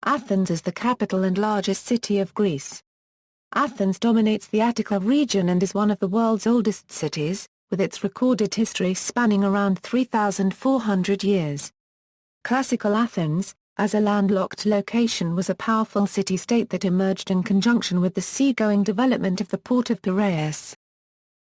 Athens is the capital and largest city of Greece. Athens dominates the Attica region and is one of the world's oldest cities, with its recorded history spanning around 3,400 years. Classical Athens, as a landlocked location, was a powerful city-state that emerged in conjunction with the seagoing development of the port of Piraeus.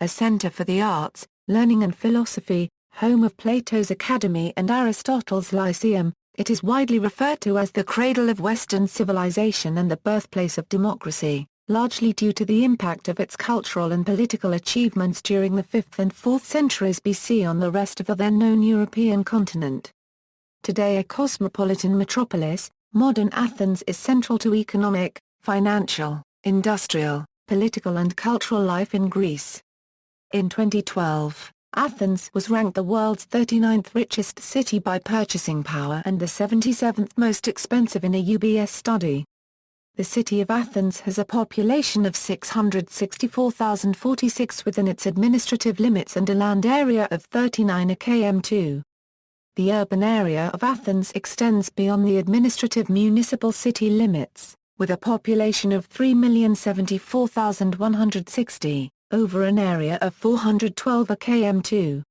A center for the arts, learning and philosophy, home of Plato's Academy and Aristotle's Lyceum, it is widely referred to as the cradle of Western civilization and the birthplace of democracy, largely due to the impact of its cultural and political achievements during the 5th and 4th centuries BC on the rest of the then-known European continent. Today a cosmopolitan metropolis, modern Athens is central to economic, financial, industrial, political and cultural life in Greece. In 2012, Athens was ranked the world's 39th richest city by purchasing power and the 77th most expensive in a UBS study. The city of Athens has a population of 664,046 within its administrative limits and a land area of 39 km². The urban area of Athens extends beyond the administrative municipal city limits, with a population of 3,074,160, over an area of 412 km².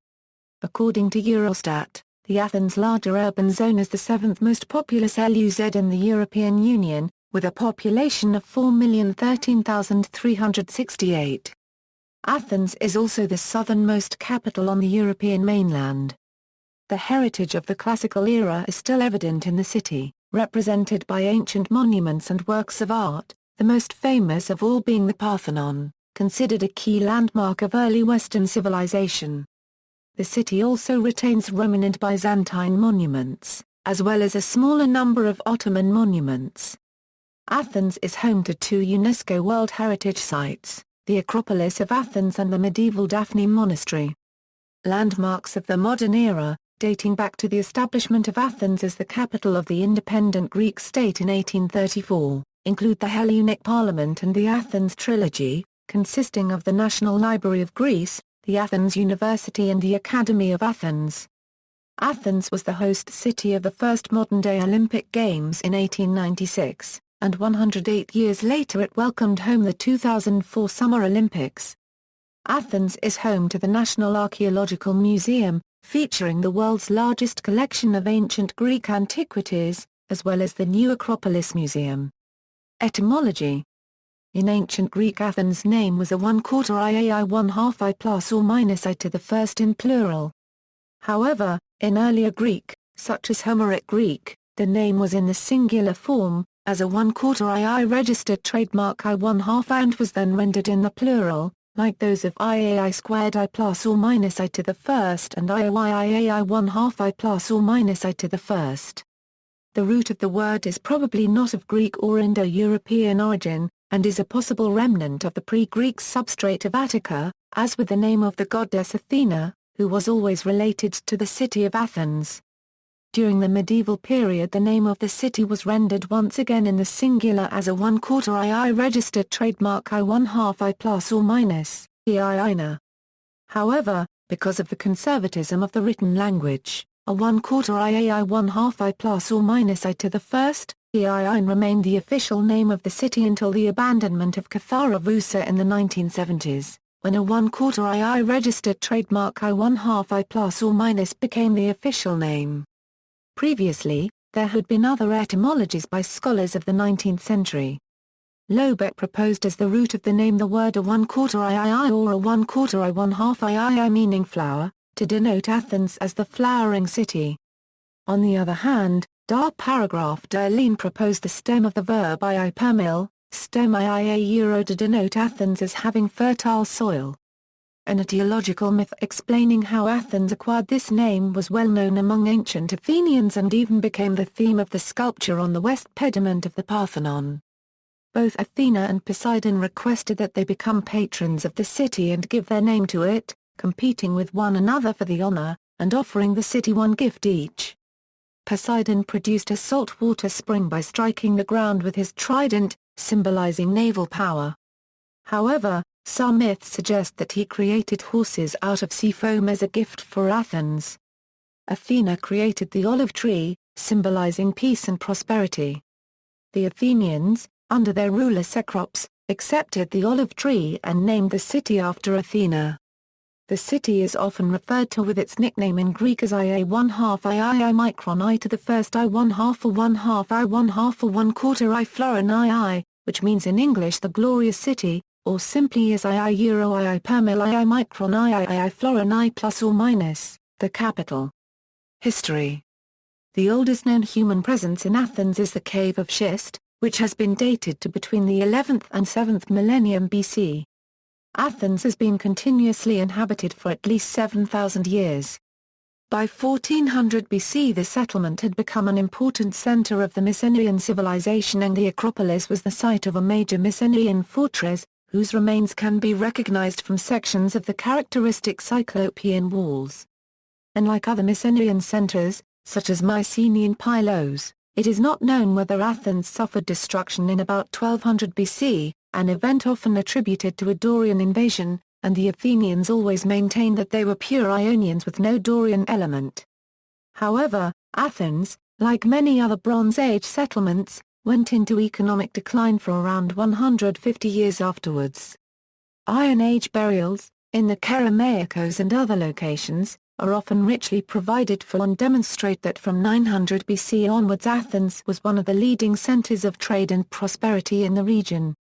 According to Eurostat, the Athens larger urban zone is the 7th most populous LUZ in the European Union, with a population of 4,013,368. Athens is also the southernmost capital on the European mainland. The heritage of the classical era is still evident in the city, represented by ancient monuments and works of art, the most famous of all being the Parthenon, considered a key landmark of early Western civilization. The city also retains Roman and Byzantine monuments, as well as a smaller number of Ottoman monuments. Athens is home to two UNESCO World Heritage Sites, the Acropolis of Athens and the medieval Daphne Monastery. Landmarks of the modern era, dating back to the establishment of Athens as the capital of the independent Greek state in 1834, include the Hellenic Parliament and the Athens Trilogy, consisting of the National Library of Greece, the Athens University and the Academy of Athens. Athens was the host city of the first modern-day Olympic Games in 1896, and 108 years later it welcomed home the 2004 Summer Olympics. Athens is home to the National Archaeological Museum, featuring the world's largest collection of ancient Greek antiquities, as well as the new Acropolis Museum. Etymology. In ancient Greek, Athens' name was a 1/4 iai 1/2 I plus or minus I to the first in plural. However, in earlier Greek, such as Homeric Greek, the name was in the singular form, as a 1/4 ii registered trademark I 1/2 and was then rendered in the plural, like those of iai squared I plus or minus I to the first and iai 1/2 I plus or minus I to the first. The root of the word is probably not of Greek or Indo-European origin, and is a possible remnant of the pre-Greek substrate of Attica, as with the name of the goddess Athīnă, who was always related to the city of Athens. During the medieval period the name of the city was rendered once again in the singular as a 1/4 ii registered trademark I 1/2 I plus or minus, ʻæθīna. However, because of the conservatism of the written language, a 1/4 iai 1/2 I plus or minus I to the first, ʻæθīna remained the official name of the city until the abandonment of Katharavousa in the 1970s, when a 1/4 ii registered trademark I 1/2 I plus or minus became the official name. Previously, there had been other etymologies by scholars of the 19th century. Lobeck proposed as the root of the name the word a 1/4 iii or a 1/4 I 1/2 ii meaning flower, to denote Athens as the flowering city. On the other hand, Der Paragraph der Lean proposed the stem of the verb ii permil, stem iia euro to denote Athens as having fertile soil. An etiological myth explaining how Athens acquired this name was well known among ancient Athenians and even became the theme of the sculpture on the west pediment of the Parthenon. Both Athena and Poseidon requested that they become patrons of the city and give their name to it, competing with one another for the honor, and offering the city one gift each. Poseidon produced a saltwater spring by striking the ground with his trident, symbolizing naval power. However, some myths suggest that he created horses out of sea foam as a gift for Athens. Athena created the olive tree, symbolizing peace and prosperity. The Athenians, under their ruler Cecrops, accepted the olive tree and named the city after Athena. The city is often referred to with its nickname in Greek as I1/2 I micron I to the first I1/2 or 1/2 I1/2 or 1/4 I florin I, which means in English the glorious city, or simply as II euro II permil II micron II florin I plus or minus, the capital. History. The oldest known human presence in Athens is the Cave of Schist, which has been dated to between the 11th and 7th millennium BC. Athens has been continuously inhabited for at least 7,000 years. By 1400 BC the settlement had become an important center of the Mycenaean civilization, and the Acropolis was the site of a major Mycenaean fortress, whose remains can be recognized from sections of the characteristic Cyclopean walls. Unlike other Mycenaean centers, such as Mycenaean Piraeus, it is not known whether Athens suffered destruction in about 1200 BC, an event often attributed to a Dorian invasion, and the Athenians always maintained that they were pure Ionians with no Dorian element. However, Athens, like many other Bronze Age settlements, went into economic decline for around 150 years afterwards. Iron Age burials, in the Kerameikos and other locations, are often richly provided for and demonstrate that from 900 BC onwards Athens was one of the leading centers of trade and prosperity in the region.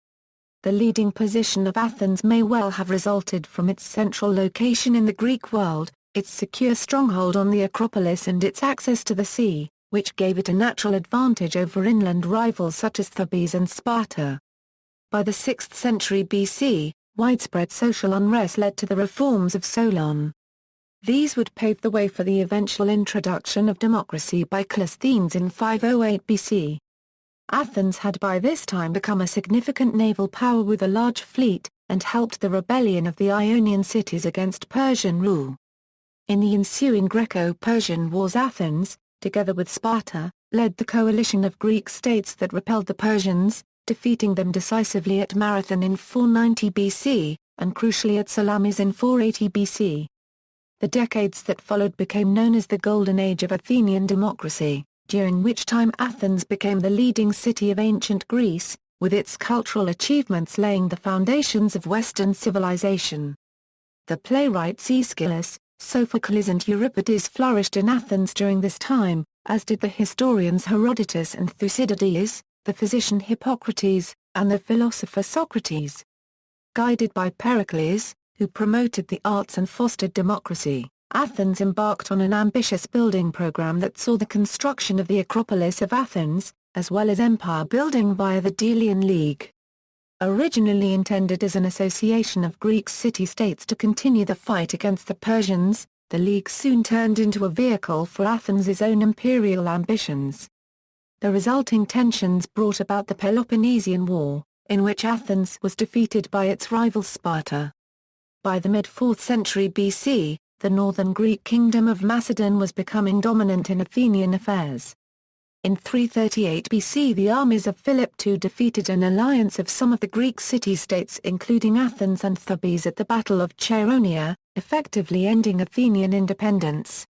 The leading position of Athens may well have resulted from its central location in the Greek world, its secure stronghold on the Acropolis and its access to the sea, which gave it a natural advantage over inland rivals such as Thebes and Sparta. By the 6th century BC, widespread social unrest led to the reforms of Solon. These would pave the way for the eventual introduction of democracy by Cleisthenes in 508 BC. Athens had by this time become a significant naval power with a large fleet, and helped the rebellion of the Ionian cities against Persian rule. In the ensuing Greco-Persian Wars Athens, together with Sparta, led the coalition of Greek states that repelled the Persians, defeating them decisively at Marathon in 490 BC, and crucially at Salamis in 480 BC. The decades that followed became known as the Golden Age of Athenian democracy, during which time Athens became the leading city of ancient Greece, with its cultural achievements laying the foundations of Western civilization. The playwrights Aeschylus, Sophocles and Euripides flourished in Athens during this time, as did the historians Herodotus and Thucydides, the physician Hippocrates, and the philosopher Socrates. Guided by Pericles, who promoted the arts and fostered democracy, Athens embarked on an ambitious building program that saw the construction of the Acropolis of Athens, as well as empire building via the Delian League. Originally intended as an association of Greek city-states to continue the fight against the Persians, the League soon turned into a vehicle for Athens' own imperial ambitions. The resulting tensions brought about the Peloponnesian War, in which Athens was defeated by its rival Sparta. By the mid-4th century BC, the northern Greek kingdom of Macedon was becoming dominant in Athenian affairs. In 338 BC the armies of Philip II defeated an alliance of some of the Greek city-states including Athens and Thebes at the Battle of Chaeronea, effectively ending Athenian independence.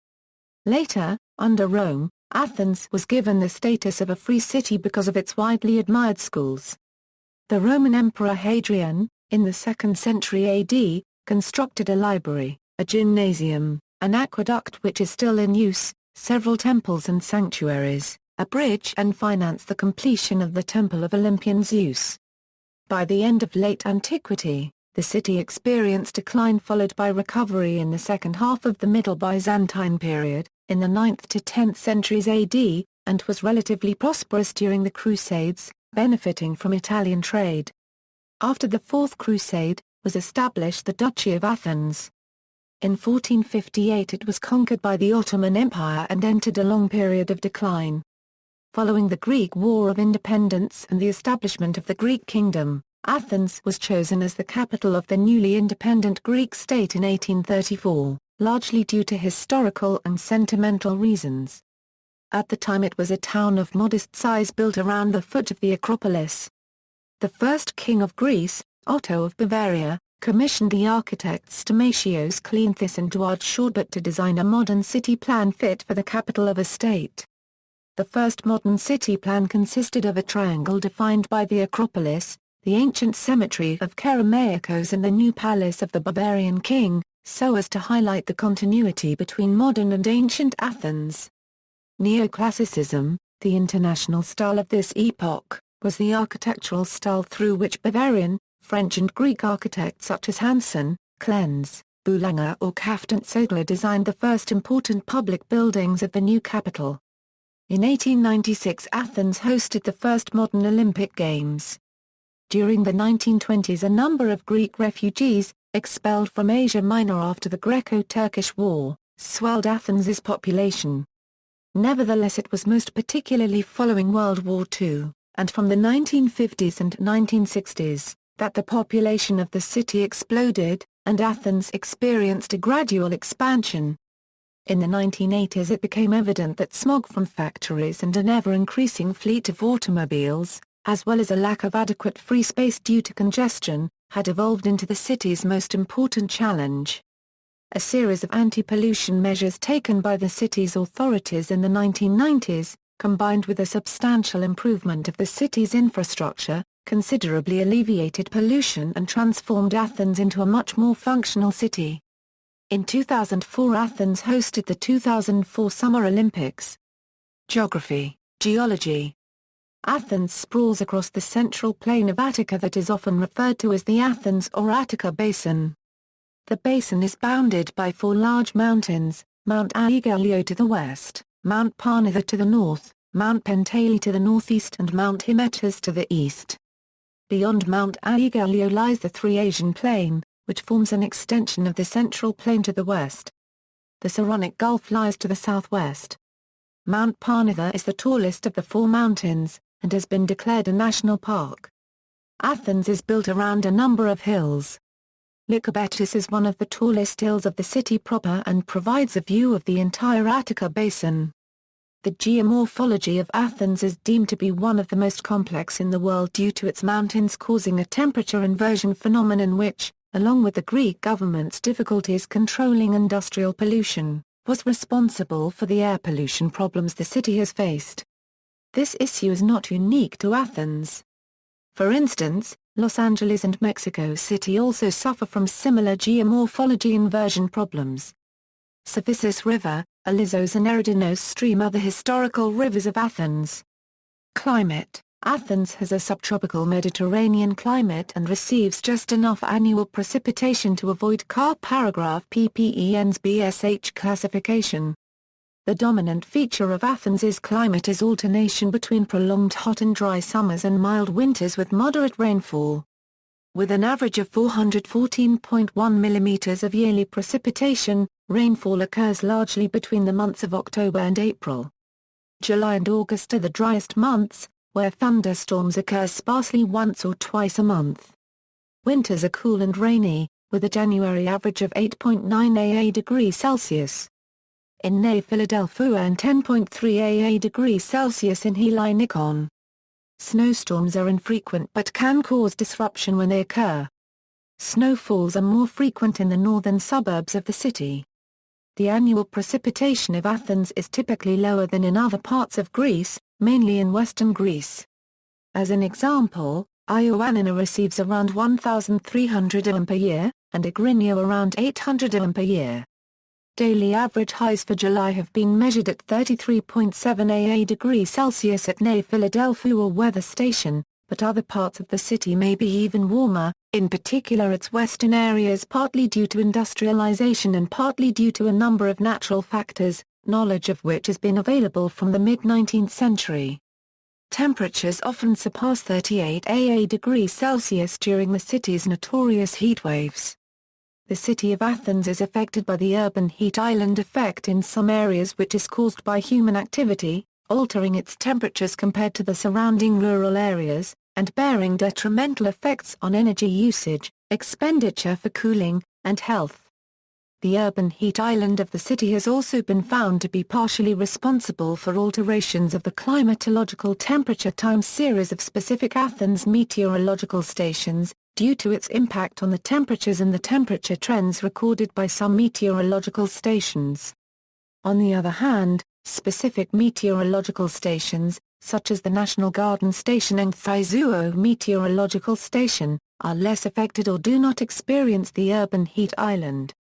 Later, under Rome, Athens was given the status of a free city because of its widely admired schools. The Roman Emperor Hadrian, in the 2nd century AD, constructed a library, a gymnasium, an aqueduct which is still in use, several temples and sanctuaries, a bridge, and financed the completion of the Temple of Olympian Zeus. By the end of late antiquity, the city experienced decline followed by recovery in the second half of the Middle Byzantine period, in the 9th to 10th centuries AD, and was relatively prosperous during the Crusades, benefiting from Italian trade. After the Fourth Crusade, was established the Duchy of Athens. In 1458 it was conquered by the Ottoman Empire and entered a long period of decline. Following the Greek War of Independence and the establishment of the Greek Kingdom, Athens was chosen as the capital of the newly independent Greek state in 1834, largely due to historical and sentimental reasons. At the time it was a town of modest size built around the foot of the Acropolis. The first king of Greece, Otto of Bavaria, commissioned the architects Stamatios Kleanthis and Duard Shortbut to design a modern city plan fit for the capital of a state. The first modern city plan consisted of a triangle defined by the Acropolis, the ancient cemetery of Kerameikos and the new palace of the barbarian king, so as to highlight the continuity between modern and ancient Athens. Neoclassicism, the international style of this epoch, was the architectural style through which Bavarian, French and Greek architects such as Hansen, Klenz, Boulanger or Kaftanzoglu designed the first important public buildings of the new capital. In 1896 Athens hosted the first modern Olympic Games. During the 1920s a number of Greek refugees, expelled from Asia Minor after the Greco-Turkish War, swelled Athens's population. Nevertheless it was most particularly following World War II, and from the 1950s and 1960s, that the population of the city exploded, and Athens experienced a gradual expansion. In the 1980s it became evident that smog from factories and an ever-increasing fleet of automobiles, as well as a lack of adequate free space due to congestion, had evolved into the city's most important challenge. A series of anti-pollution measures taken by the city's authorities in the 1990s, combined with a substantial improvement of the city's infrastructure, considerably alleviated pollution and transformed Athens into a much more functional city. In 2004 Athens hosted the 2004 Summer Olympics. Geography, Geology. Athens sprawls across the central plain of Attica that is often referred to as the Athens or Attica Basin. The basin is bounded by four large mountains, Mount Aigaleo to the west, Mount Parnitha to the north, Mount Penteli to the northeast and Mount Hymettus to the east. Beyond Mount Aigaleo lies the Thriasian Plain, which forms an extension of the central plain to the west. The Saronic Gulf lies to the southwest. Mount Parnitha is the tallest of the four mountains, and has been declared a national park. Athens is built around a number of hills. Lycabettus is one of the tallest hills of the city proper and provides a view of the entire Attica basin. The geomorphology of Athens is deemed to be one of the most complex in the world due to its mountains causing a temperature inversion phenomenon which, along with the Greek government's difficulties controlling industrial pollution, was responsible for the air pollution problems the city has faced. This issue is not unique to Athens. For instance, Los Angeles and Mexico City also suffer from similar geomorphology inversion problems. Cephissus River, Alizos and Eridanos stream are the historical rivers of Athens. Climate. Athens has a subtropical Mediterranean climate and receives just enough annual precipitation to avoid paragraph PPEN's BSH classification. The dominant feature of Athens's climate is alternation between prolonged hot and dry summers and mild winters with moderate rainfall. With an average of 414.1 mm of yearly precipitation, rainfall occurs largely between the months of October and April. July and August are the driest months, where thunderstorms occur sparsely once or twice a month. Winters are cool and rainy, with a January average of 8.9 degrees Celsius. In Philadelphia and 10.3 degrees Celsius in Helikon. Snowstorms are infrequent but can cause disruption when they occur. Snowfalls are more frequent in the northern suburbs of the city. The annual precipitation of Athens is typically lower than in other parts of Greece, mainly in western Greece. As an example, Ioannina receives around 1,300 mm per year, and Agrignio around 800 mm per year. Daily average highs for July have been measured at 33.7 degrees Celsius at Philadelphia weather station, but other parts of the city may be even warmer, in particular its western areas partly due to industrialization and partly due to a number of natural factors, knowledge of which has been available from the mid-19th century. Temperatures often surpass 38 degrees Celsius during the city's notorious heatwaves. The city of Athens is affected by the urban heat island effect in some areas which is caused by human activity, altering its temperatures compared to the surrounding rural areas, and bearing detrimental effects on energy usage, expenditure for cooling, and health. The urban heat island of the city has also been found to be partially responsible for alterations of the climatological temperature time series of specific Athens meteorological stations, due to its impact on the temperatures and the temperature trends recorded by some meteorological stations. On the other hand, Specific meteorological stations, such as the National Garden Station and Ťizuo Meteorological Station, are less affected or do not experience the urban heat island.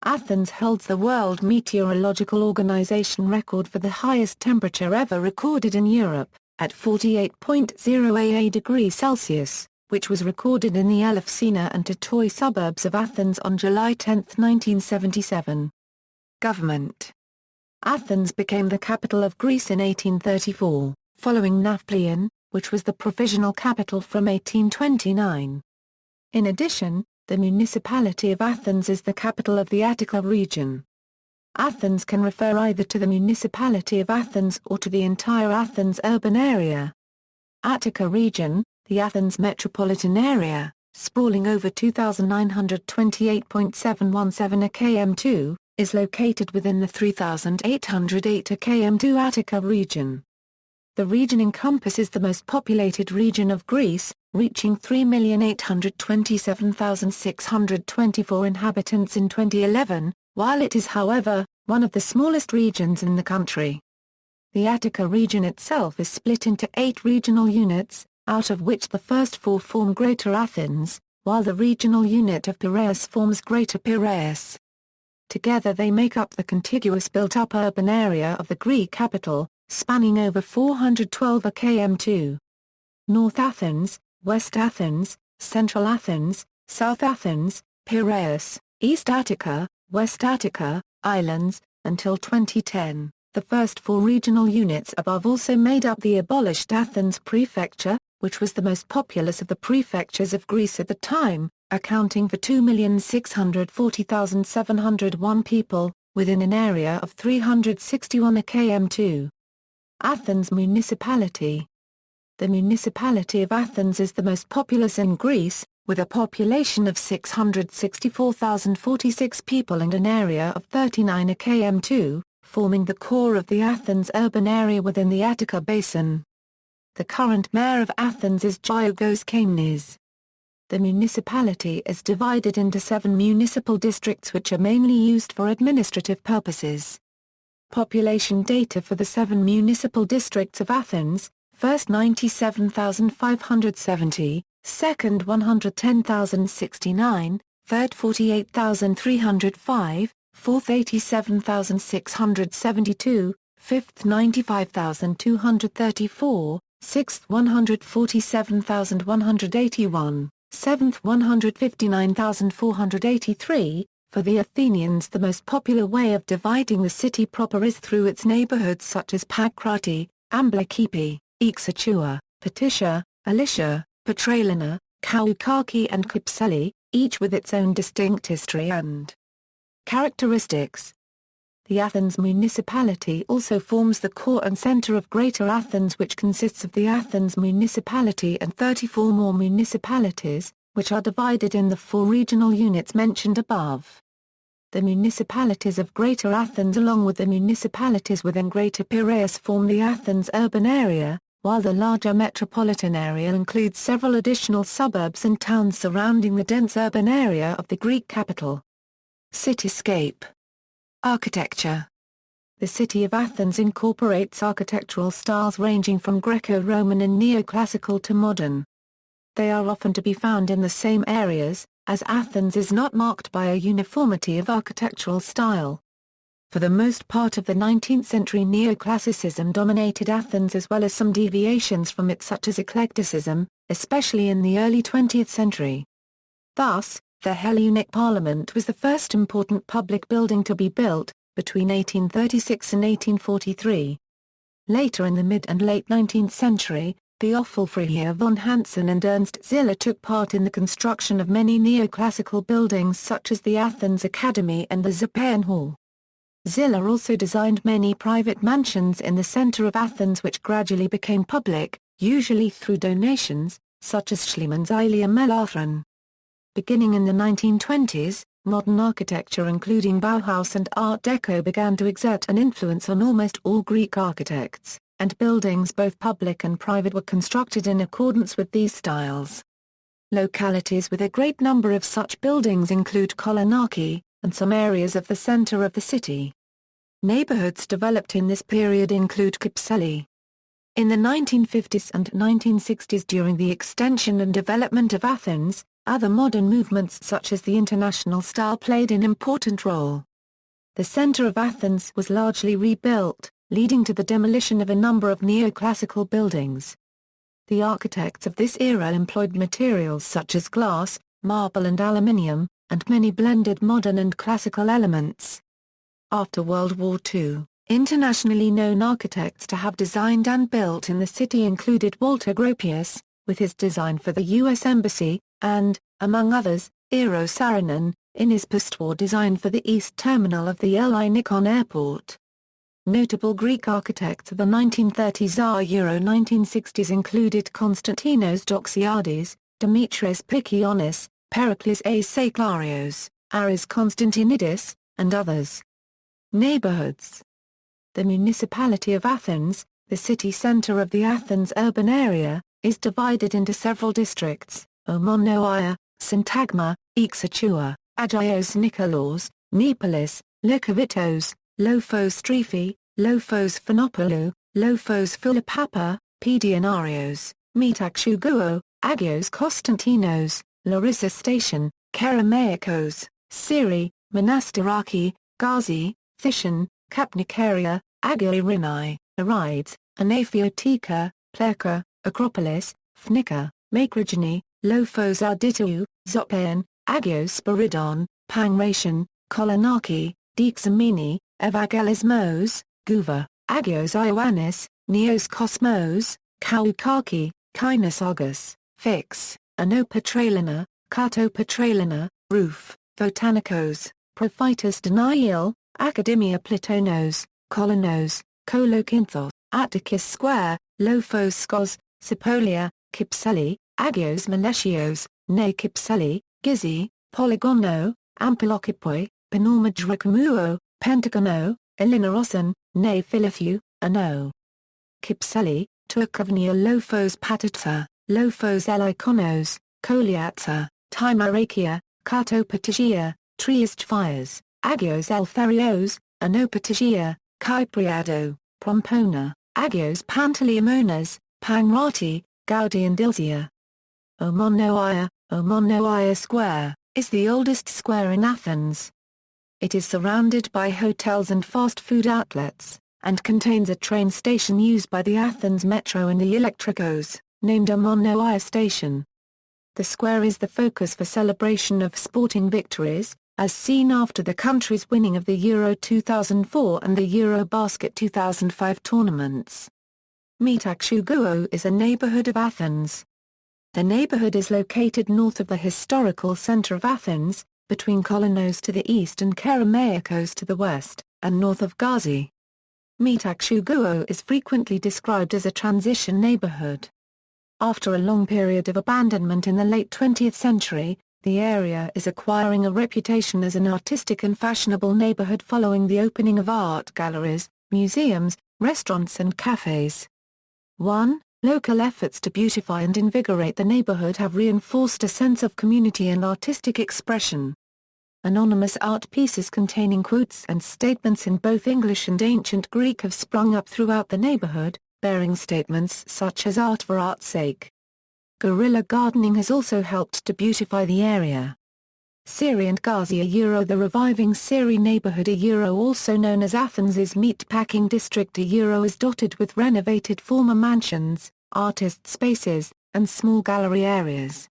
Athens holds the World Meteorological Organization record for the highest temperature ever recorded in Europe, at 48.0 degrees Celsius, which was recorded in the Ӓθίνα and Titoi suburbs of Athens on July 10, 1977. Government. Athens became the capital of Greece in 1834, following Nafplion, which was the provisional capital from 1829. In addition, the municipality of Athens is the capital of the Attica region. Athens can refer either to the municipality of Athens or to the entire Athens urban area. Attica region, the Athens metropolitan area, sprawling over 2,928.717 km2, is located within the 3,808 km2 Attica region. The region encompasses the most populated region of Greece, reaching 3,827,624 inhabitants in 2011, while it is however, one of the smallest regions in the country. The Attica region itself is split into 8 regional units, out of which the first 4 form Greater Athens, while the regional unit of Piraeus forms Greater Piraeus. Together they make up the contiguous built-up urban area of the Greek capital, spanning over 412 km2. North Athens, West Athens, Central Athens, South Athens, Piraeus, East Attica, West Attica, Islands. Until 2010, the first 4 regional units above also made up the abolished Athens prefecture, which was the most populous of the prefectures of Greece at the time, accounting for 2,640,701 people, within an area of 361 km2. Athens Municipality. The municipality of Athens is the most populous in Greece, with a population of 664,046 people and an area of 39 km2, forming the core of the Athens urban area within the Attica basin. The current mayor of Athens is Giorgos Kaimenis. The municipality is divided into 7 municipal districts which are mainly used for administrative purposes. Population data for the 7 municipal districts of Athens: first 97,570, second 110,069, third 48,305, fourth 87,672, fifth 95,234, sixth 147,181, seventh 159,483. For the Athenians, the most popular way of dividing the city proper is through its neighborhoods such as Pakrati, Amblikipi, Ixachua, Patisha, Alicia, Petralina, Kaukaki and Kypseli, each with its own distinct history and characteristics. The Athens municipality also forms the core and center of Greater Athens, which consists of the Athens municipality and 34 more municipalities, which are divided in the 4 regional units mentioned above. The municipalities of Greater Athens along with the municipalities within Greater Piraeus form the Athens urban area, while the larger metropolitan area includes several additional suburbs and towns surrounding the dense urban area of the Greek capital. Cityscape. Architecture. The city of Athens incorporates architectural styles ranging from Greco-Roman and neoclassical to modern. They are often to be found in the same areas, as Athens is not marked by a uniformity of architectural style. For the most part of the 19th century, neoclassicism dominated Athens as well as some deviations from it such as eclecticism, especially in the early 20th century. Thus, the Hellenic Parliament was the first important public building to be built, between 1836 and 1843. Later in the mid and late 19th century, Theophil Freiherr von Hansen and Ernst Ziller took part in the construction of many neoclassical buildings such as the Athens Academy and the Zappeion Hall. Ziller also designed many private mansions in the center of Athens which gradually became public, usually through donations, such as Schliemann's Ilia Melathron. Beginning in the 1920s, modern architecture including Bauhaus and Art Deco began to exert an influence on almost all Greek architects, and buildings both public and private were constructed in accordance with these styles. Localities with a great number of such buildings include Kolonaki, and some areas of the center of the city. Neighborhoods developed in this period include Kypseli. In the 1950s and 1960s, during the extension and development of Athens, other modern movements such as the international style played an important role. The center of Athens was largely rebuilt, leading to the demolition of a number of neoclassical buildings. The architects of this era employed materials such as glass, marble and aluminium, and many blended modern and classical elements. After World War II, internationally known architects to have designed and built in the city included Walter Gropius, with his design for the U.S. Embassy, and, among others, Eero Saarinen, in his post-war design for the east terminal of the Nikon Airport. Notable Greek architects of the 1930s–1960s included Konstantinos Doxiadis, Dimitris Pikionis, Pericles Saklarios, Aris Konstantinidis, and others. Neighborhoods. The municipality of Athens, the city center of the Athens urban area, is divided into several districts: Omonoia, Syntagma, Exarchua, Agios Nikolaos, Neapolis, Lykovitos, Lofos Strifi, Lofos Phenopoulou, Lofos Philipapa, Pedianarios, Metaxougou, Agios Konstantinos, Larissa Station, Kerameikos, Syri, Monastiraki, Gazi, Thishan, Kapnikaria, Agioi Arides, Anaphiotika, Pleka, Acropolis, Phnika, Makrogeni, Lofos Arditou, Zopaean, Agios Spiridon, Pangration, Kolonaki, Dixamini, Evangelismos, Guva, Agios Ioannis, Neos Cosmos, Kaukaki, Kinos Argus, Fix, Anopetralina, Cartopetralina, Roof, Botanicos, Prophytus Denial, Academia Platonos, Kolonos, Kolokinthos, Atticus Square, Lofos Skos, Cipolia, Kypseli, Agios Meletios, Ne Kypseli, Gizi, Polygono, Ampelokipoi, Panormadrokamuo, Pentagono, Elinarosan, Ne Philithu, Ano. Kypseli, Tuakavnia Lofos Patata, Lofos Elikonos, Koliatsa, Timarakia, Kartopatagia, Trieste Fires, Agios Eltherios, Anopatagia, Kypriado, Prompona, Agios Panteleimonas, Pangrati, Gaudi and Ilzia. Omonoia Square, is the oldest square in Athens. It is surrounded by hotels and fast food outlets, and contains a train station used by the Athens Metro and the Electricos, named Omonoia Station. The square is the focus for celebration of sporting victories, as seen after the country's winning of the Euro 2004 and the Eurobasket 2005 tournaments. Metaxougou is a neighborhood of Athens. The neighborhood is located north of the historical center of Athens, between Kolonos to the east and Kerameikos to the west, and north of Gazi. Metaxougou is frequently described as a transition neighborhood. After a long period of abandonment in the late 20th century, the area is acquiring a reputation as an artistic and fashionable neighborhood following the opening of art galleries, museums, restaurants and cafes. 1. Local efforts to beautify and invigorate the neighborhood have reinforced a sense of community and artistic expression. Anonymous art pieces containing quotes and statements in both English and ancient Greek have sprung up throughout the neighborhood, bearing statements such as "art for art's sake." Guerrilla gardening has also helped to beautify the area. Syri and Gazi the reviving Syri neighborhood also known as Athens's meatpacking district is dotted with renovated former mansions, artist spaces, and small gallery areas.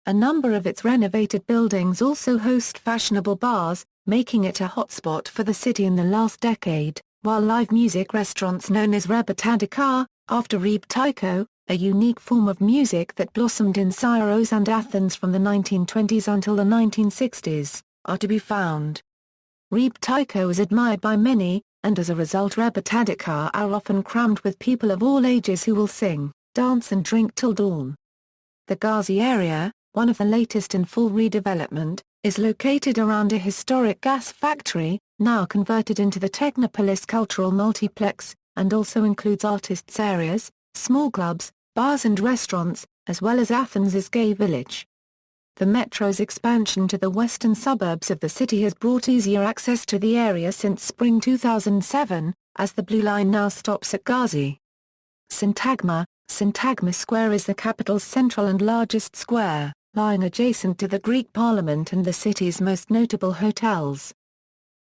A number of its renovated buildings also host fashionable bars, making it a hotspot for the city in the last decade, while live music restaurants known as Rebetadika, after Rebe Tycho, a unique form of music that blossomed in Syros and Athens from the 1920s until the 1960s, are to be found. Rebe Tycho is admired by many, and as a result Rebetadika are often crammed with people of all ages who will sing, dance and drink till dawn. The Gazi area, one of the latest in full redevelopment, is located around a historic gas factory, now converted into the Technopolis Cultural Multiplex, and also includes artists' areas, small clubs, bars and restaurants, as well as Athens's gay village. The metro's expansion to the western suburbs of the city has brought easier access to the area since spring 2007, as the Blue Line now stops at Gazi. Syntagma Square is the capital's central and largest square, lying adjacent to the Greek Parliament and the city's most notable hotels.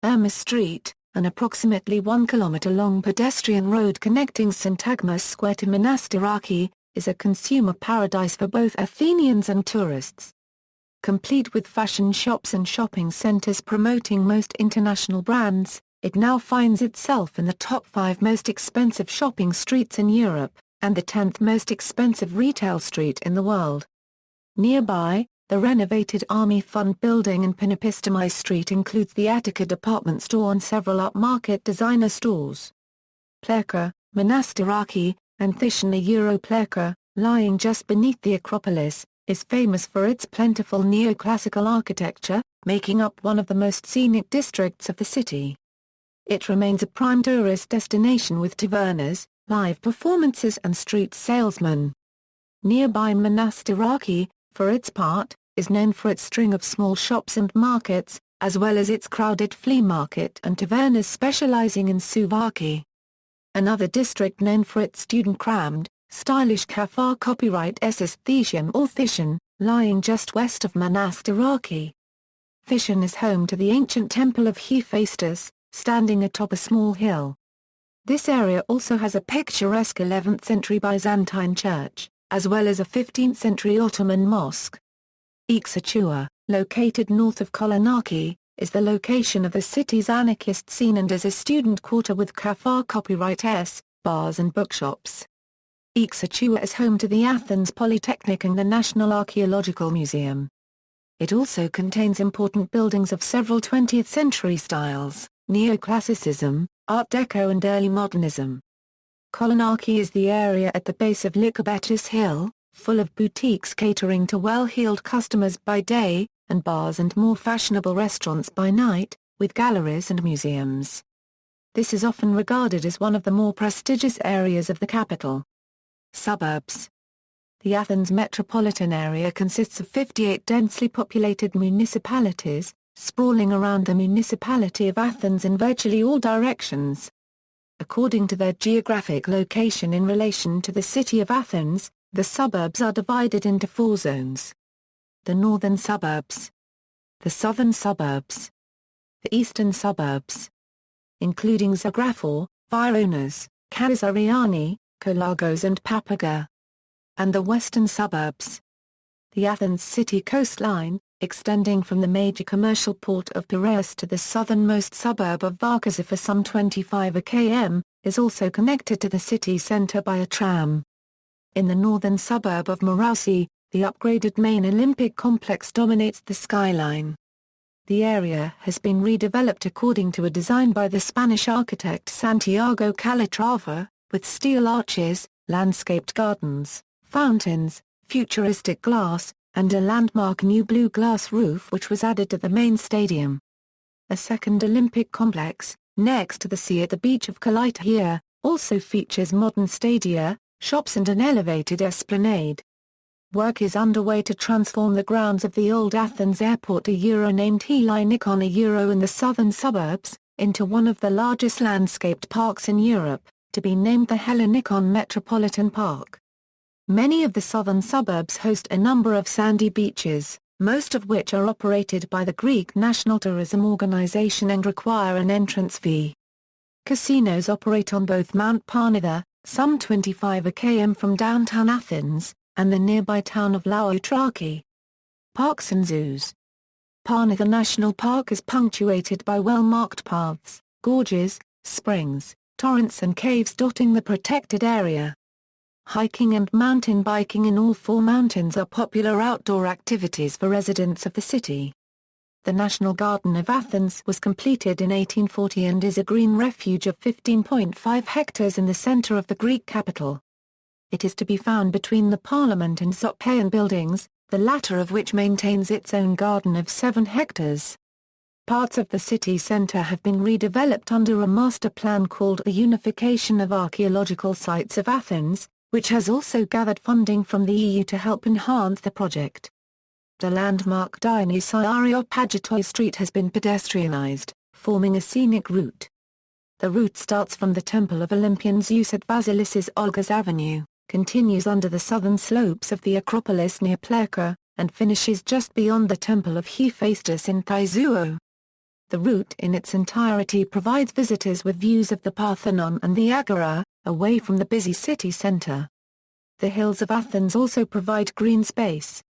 Erma Street, an approximately 1 kilometer-long pedestrian road connecting Syntagma Square to Monastiraki, is a consumer paradise for both Athenians and tourists. Complete with fashion shops and shopping centers promoting most international brands, it now finds itself in the top 5 most expensive shopping streets in Europe, and the 10th most expensive retail street in the world. Nearby, the renovated Army Fund building in Pinapistami Street includes the Attica department store and several upmarket designer stores. Pleka, Monastiraki, and Ἀθīνα Pleka, lying just beneath the Acropolis, is famous for its plentiful neoclassical architecture, making up one of the most scenic districts of the city. It remains a prime tourist destination with tavernas, live performances and street salesmen. Nearby Monastiraki, for its part, is known for its string of small shops and markets, as well as its crowded flea market and tavernas specializing in souvlaki. Another district known for its student-crammed, stylish cafe copyright SS Lyceum, lying just west of Monastiraki. Lyceum is home to the ancient temple of Hephaestus, standing atop a small hill. This area also has a picturesque 11th century Byzantine church, as well as a 15th century Ottoman mosque. Ixachua, located north of Kolonaki, is the location of the city's anarchist scene and is a student quarter with cafe copyright S, bars and bookshops. Ixachua is home to the Athens Polytechnic and the National Archaeological Museum. It also contains important buildings of several 20th century styles, Neoclassicism, Art Deco and Early Modernism. Kolonaki is the area at the base of Lycabettus Hill, full of boutiques catering to well-heeled customers by day, and bars and more fashionable restaurants by night, with galleries and museums. This is often regarded as one of the more prestigious areas of the capital. Suburbs. The Athens metropolitan area consists of 58 densely populated municipalities, sprawling around the municipality of Athens in virtually all directions. According to their geographic location in relation to the city of Athens, the suburbs are divided into 4 zones. The northern suburbs. The southern suburbs. The eastern suburbs. Including Zagraphor, Vyronas, Kazariani, Kolagos and Papaga. And the western suburbs. The Athens city coastline, extending from the major commercial port of Piraeus to the southernmost suburb of Varkaza for some 25 km, is also connected to the city centre by a tram. In the northern suburb of Marousi, the upgraded main Olympic complex dominates the skyline. The area has been redeveloped according to a design by the Spanish architect Santiago Calatrava, with steel arches, landscaped gardens, fountains, futuristic glass, and a landmark new blue glass roof which was added to the main stadium. A second Olympic complex, next to the sea at the beach of Kalaita, also features modern stadia, shops and an elevated esplanade. Work is underway to transform the grounds of the old Athens airport named Hellinikon in the southern suburbs, into one of the largest landscaped parks in Europe, to be named the Hellinikon Metropolitan Park. Many of the southern suburbs host a number of sandy beaches, most of which are operated by the Greek National Tourism Organization and require an entrance fee. Casinos operate on both Mount Parnitha, some 25 km from downtown Athens, and the nearby town of Laotraki. Parks and zoos. Parnitha National Park is punctuated by well-marked paths, gorges, springs, torrents and caves dotting the protected area. Hiking and mountain biking in all 4 mountains are popular outdoor activities for residents of the city. The National Garden of Athens was completed in 1840 and is a green refuge of 15.5 hectares in the center of the Greek capital. It is to be found between the Parliament and Zoppeion buildings, the latter of which maintains its own garden of 7 hectares. Parts of the city centre have been redeveloped under a master plan called the Unification of Archaeological Sites of Athens, which has also gathered funding from the EU to help enhance the project. The landmark Dionysi Areopagitoi Street has been pedestrianized, forming a scenic route. The route starts from the Temple of Olympian Zeus at Vasilis's Olga's Avenue, continues under the southern slopes of the Acropolis near Plaka, and finishes just beyond the Temple of Hephaestus in Thyzuo. The route in its entirety provides visitors with views of the Parthenon and the Agora, away from the busy city center. The hills of Athens also provide green space.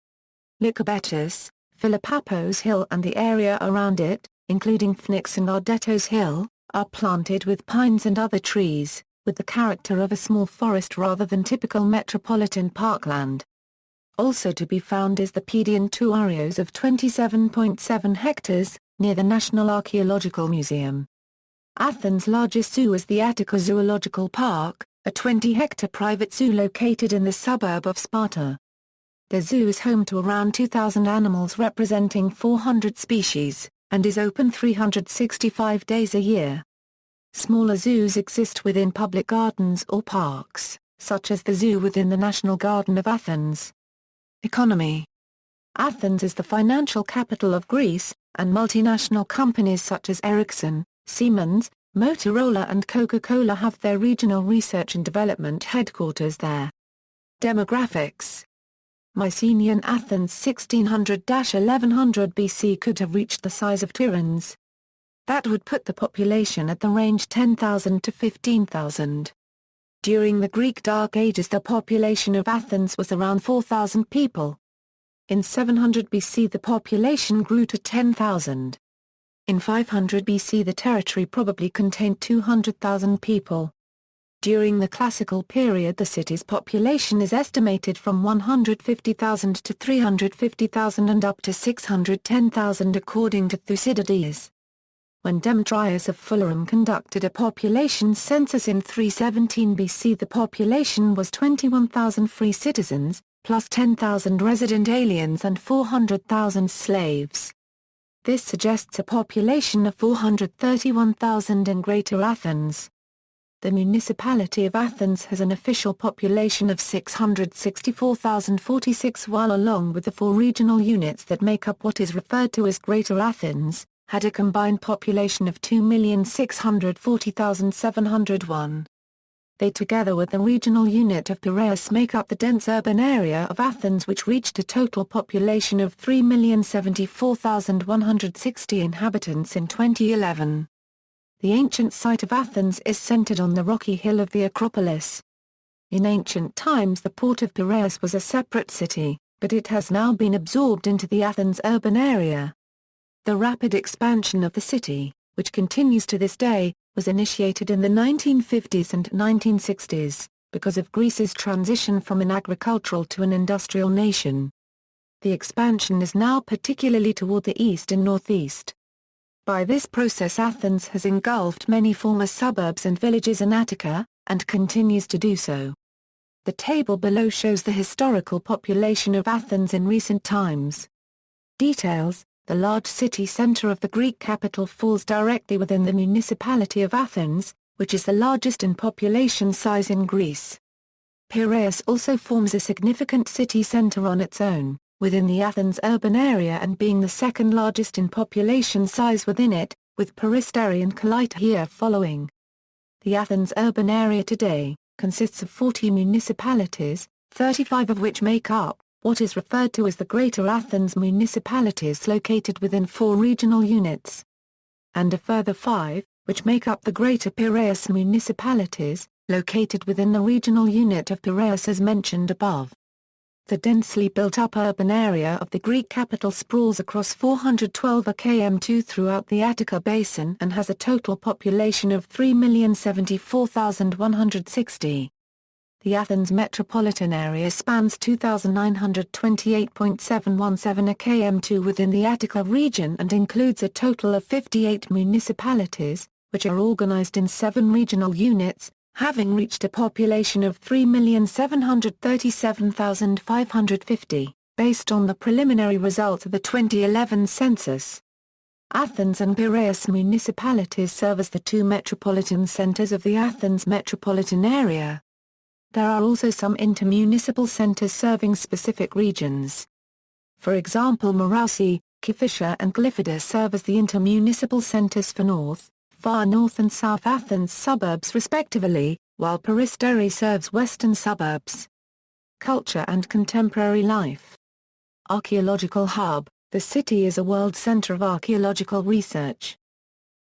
Lycabettus, Philippappos Hill and the area around it, including Phoenix and Ardetos Hill, are planted with pines and other trees, with the character of a small forest rather than typical metropolitan parkland. Also to be found is the Pedion Touarios of 27.7 hectares, near the National Archaeological Museum. Athens' largest zoo is the Attica Zoological Park, a 20-hectare private zoo located in the suburb of Sparta. The zoo is home to around 2,000 animals representing 400 species, and is open 365 days a year. Smaller zoos exist within public gardens or parks, such as the zoo within the National Garden of Athens. Economy. Athens is the financial capital of Greece, and multinational companies such as Ericsson, Siemens, Motorola and Coca-Cola have their regional research and development headquarters there. Demographics. Mycenaean Athens 1600–1100 BC could have reached the size of Ťîrans. That would put the population at the range 10,000 to 15,000. During the Greek Dark Ages the population of Athens was around 4,000 people. In 700 BC the population grew to 10,000. In 500 BC the territory probably contained 200,000 people. During the classical period the city's population is estimated from 150,000 to 350,000 and up to 610,000 according to Thucydides. When Demetrius of Phalerum conducted a population census in 317 BC the population was 21,000 free citizens, plus 10,000 resident aliens and 400,000 slaves. This suggests a population of 431,000 in Greater Athens. The municipality of Athens has an official population of 664,046 while along with the 4 regional units that make up what is referred to as Greater Athens, had a combined population of 2,640,701. They together with the regional unit of Piraeus make up the dense urban area of Athens which reached a total population of 3,074,160 inhabitants in 2011. The ancient site of Athens is centered on the rocky hill of the Acropolis. In ancient times the port of Piraeus was a separate city, but it has now been absorbed into the Athens urban area. The rapid expansion of the city, which continues to this day, was initiated in the 1950s and 1960s, because of Greece's transition from an agricultural to an industrial nation. The expansion is now particularly toward the east and northeast. By this process Athens has engulfed many former suburbs and villages in Attica, and continues to do so. The table below shows the historical population of Athens in recent times. Details. The large city center of the Greek capital falls directly within the municipality of Athens, which is the largest in population size in Greece. Piraeus also forms a significant city center on its own, within the Athens urban area and being the second largest in population size within it, with Peristeri and Kalaitaia following. The Athens urban area today consists of 40 municipalities, 35 of which make up what is referred to as the Greater Athens municipalities located within 4 regional units, and a further 5, which make up the Greater Piraeus municipalities, located within the regional unit of Piraeus as mentioned above. The densely built-up urban area of the Greek capital sprawls across 412 km2 throughout the Attica basin and has a total population of 3,074,160. The Athens metropolitan area spans 2,928.717 km2 within the Attica region and includes a total of 58 municipalities, which are organized in 7 regional units, having reached a population of 3,737,550, based on the preliminary results of the 2011 census. Athens and Piraeus municipalities serve as the 2 metropolitan centers of the Athens metropolitan area. There are also some intermunicipal centers serving specific regions. For example, Marousi, Kifissia and Glyfida serve as the intermunicipal centres for North, Far North and South Athens suburbs respectively, while Peristeri serves western suburbs. Culture and contemporary life. Archaeological hub, the city is a world centre of archaeological research.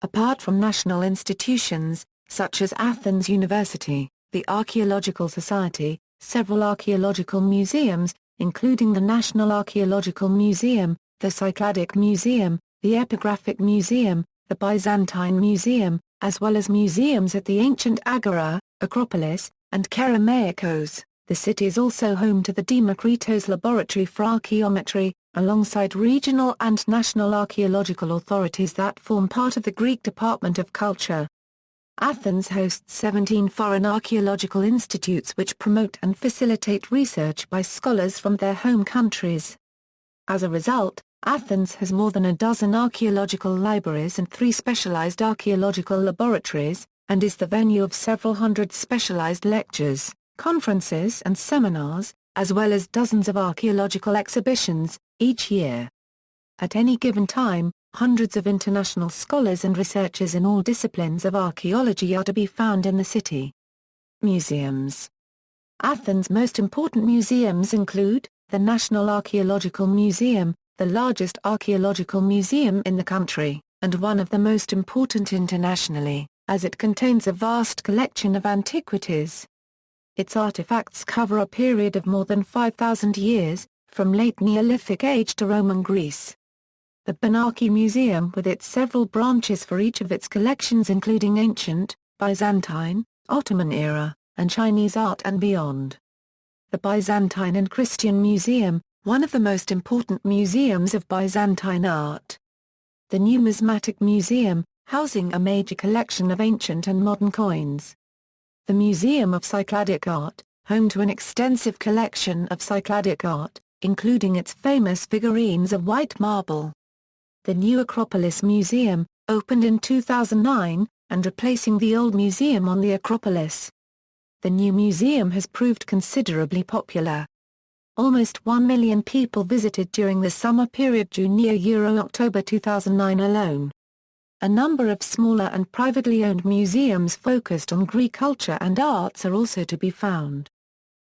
Apart from national institutions, such as Athens University, the Archaeological Society, several archaeological museums, including the National Archaeological Museum, the Cycladic Museum, the Epigraphic Museum, the Byzantine Museum, as well as museums at the ancient Agora, Acropolis, and Kerameikos. The city is also home to the Demokritos Laboratory for Archaeometry, alongside regional and national archaeological authorities that form part of the Greek Department of Culture. Athens hosts 17 foreign archaeological institutes which promote and facilitate research by scholars from their home countries. As a result, Athens has more than a dozen archaeological libraries and 3 specialized archaeological laboratories, and is the venue of several hundred specialized lectures, conferences and seminars, as well as dozens of archaeological exhibitions, each year. At any given time, hundreds of international scholars and researchers in all disciplines of archaeology are to be found in the city. Museums. Athens' most important museums include, the National Archaeological Museum, the largest archaeological museum in the country, and one of the most important internationally, as it contains a vast collection of antiquities. Its artifacts cover a period of more than 5,000 years, from late Neolithic age to Roman Greece. The Benaki Museum with its several branches for each of its collections including ancient, Byzantine, Ottoman era, and Chinese art and beyond. The Byzantine and Christian Museum, one of the most important museums of Byzantine art. The Numismatic Museum, housing a major collection of ancient and modern coins. The Museum of Cycladic Art, home to an extensive collection of Cycladic art, including its famous figurines of white marble. The new Acropolis Museum, opened in 2009, and replacing the old museum on the Acropolis. The new museum has proved considerably popular. Almost 1 million people visited during the summer period June-October 2009 alone. A number of smaller and privately owned museums focused on Greek culture and arts are also to be found.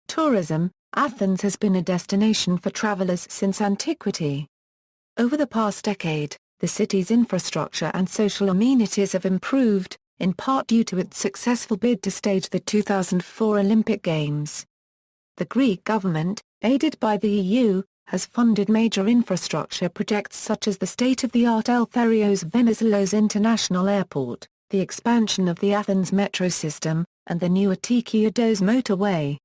Tourism. Athens has been a destination for travelers since antiquity. Over the past decade, the city's infrastructure and social amenities have improved, in part due to its successful bid to stage the 2004 Olympic Games. The Greek government, aided by the EU, has funded major infrastructure projects such as the state-of-the-art Eleftherios Venizelos International Airport, the expansion of the Athens metro system, and the new Attica motorway.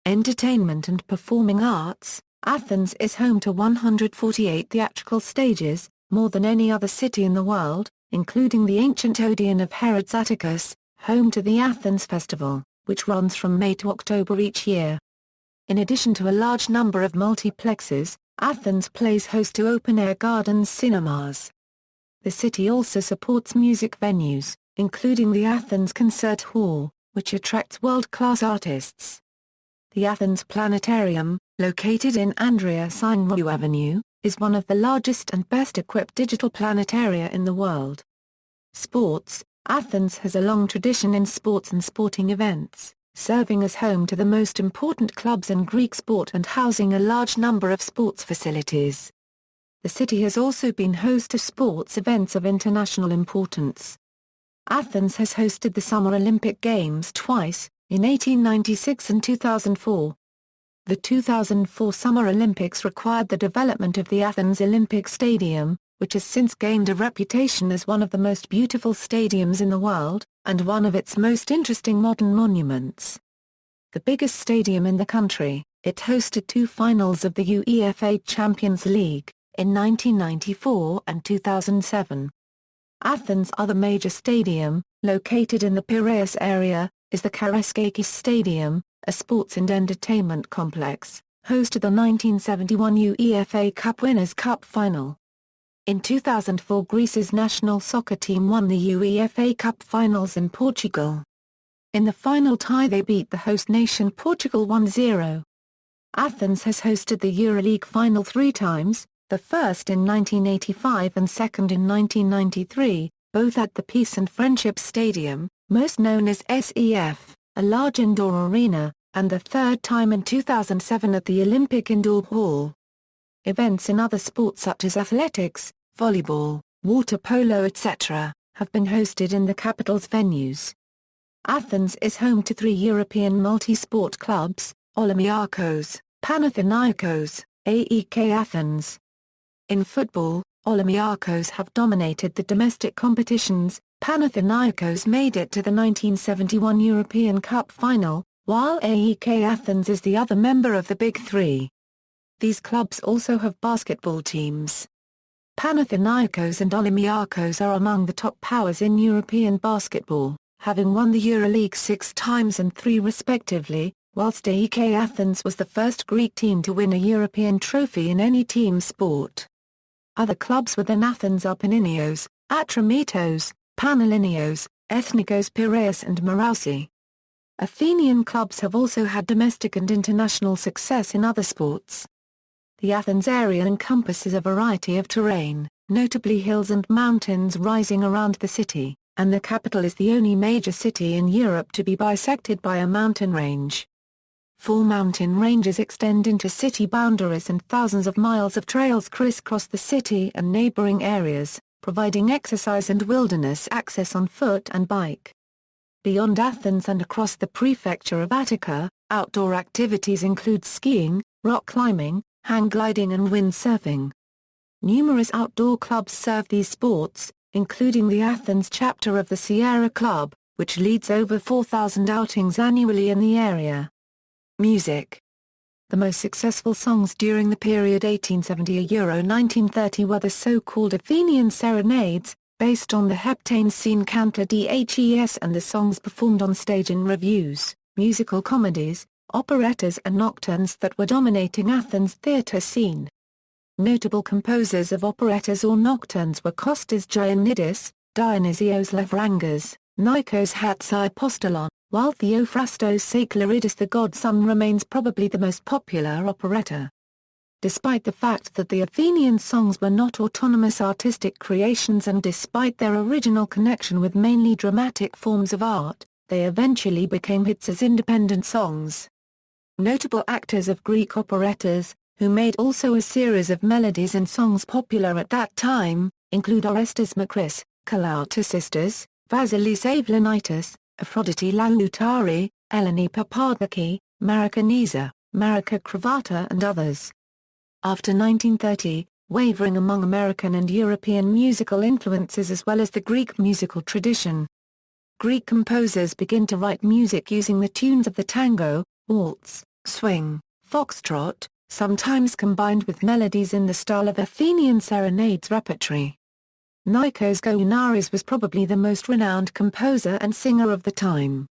Entertainment and performing arts. Athens is home to 148 theatrical stages, more than any other city in the world, including the ancient Odeon of Herodes Atticus, home to the Athens Festival, which runs from May to October each year. In addition to a large number of multiplexes, Athens plays host to open-air gardens cinemas. The city also supports music venues, including the Athens Concert Hall, which attracts world-class artists. The Athens Planetarium, located in Andrea Siniou Avenue, is one of the largest and best-equipped digital planetaria in the world. Sports. Athens has a long tradition in sports and sporting events, serving as home to the most important clubs in Greek sport and housing a large number of sports facilities. The city has also been host to sports events of international importance. Athens has hosted the Summer Olympic Games twice, in 1896 and 2004. The 2004 Summer Olympics required the development of the Athens Olympic Stadium, which has since gained a reputation as one of the most beautiful stadiums in the world, and one of its most interesting modern monuments. The biggest stadium in the country, it hosted 2 finals of the UEFA Champions League, in 1994 and 2007. Athens' other major stadium, located in the Piraeus area, is the Karaskakis Stadium, a sports and entertainment complex, host to the 1971 UEFA Cup Winners' Cup final. In 2004 Greece's national soccer team won the UEFA Cup finals in Portugal. In the final tie they beat the host nation Portugal 1-0. Athens has hosted the EuroLeague final 3 times, the first in 1985 and second in 1993, both at the Peace and Friendship Stadium, most known as SEF, a large indoor arena, and the third time in 2007 at the Olympic Indoor Hall. Events in other sports such as athletics, volleyball, water polo etc., have been hosted in the capital's venues. Athens is home to 3 European multi-sport clubs, Olympiacos, Panathinaikos, AEK Athens. In football, Olympiacos have dominated the domestic competitions. Panathinaikos made it to the 1971 European Cup final, while AEK Athens is the other member of the Big Three. These clubs also have basketball teams. Panathinaikos and Olympiacos are among the top powers in European basketball, having won the EuroLeague 6 times and 3 respectively, whilst AEK Athens was the first Greek team to win a European trophy in any team sport. Other clubs within Athens are Panionios, Atromitos, Panellinios, Ethnikos Piraeus and Marousi. Athenian clubs have also had domestic and international success in other sports. The Athens area encompasses a variety of terrain, notably hills and mountains rising around the city, and the capital is the only major city in Europe to be bisected by a mountain range. 4 mountain ranges extend into city boundaries and thousands of miles of trails crisscross the city and neighboring areas, providing exercise and wilderness access on foot and bike. Beyond Athens and across the prefecture of Attica, outdoor activities include skiing, rock climbing, hang gliding and windsurfing. Numerous outdoor clubs serve these sports, including the Athens chapter of the Sierra Club, which leads over 4,000 outings annually in the area. Music. The most successful songs during the period 1870–1930 were the so-called Athenian serenades, based on the heptane scene cantor Dhes and the songs performed on stage in revues, musical comedies, operettas and nocturnes that were dominating Athens' theatre scene. Notable composers of operettas or nocturnes were Kostas Giannidis, Dionysios Lavrangas, Nikos Hatziapostolos, while Theophrastos Saklaridis The God Son remains probably the most popular operetta. Despite the fact that the Athenian songs were not autonomous artistic creations and despite their original connection with mainly dramatic forms of art, they eventually became hits as independent songs. Notable actors of Greek operettas, who made also a series of melodies and songs popular at that time, include Orestes Makris, Kalauta Sisters, Vasilis Avlonitis, Aphrodite Lautari, Eleni Papadaki, Marika Nisa, Marika Kravata and others. After 1930, wavering among American and European musical influences as well as the Greek musical tradition. Greek composers begin to write music using the tunes of the tango, waltz, swing, foxtrot, sometimes combined with melodies in the style of Athenian serenades repertory. Nikos Gounaris was probably the most renowned composer and singer of the time.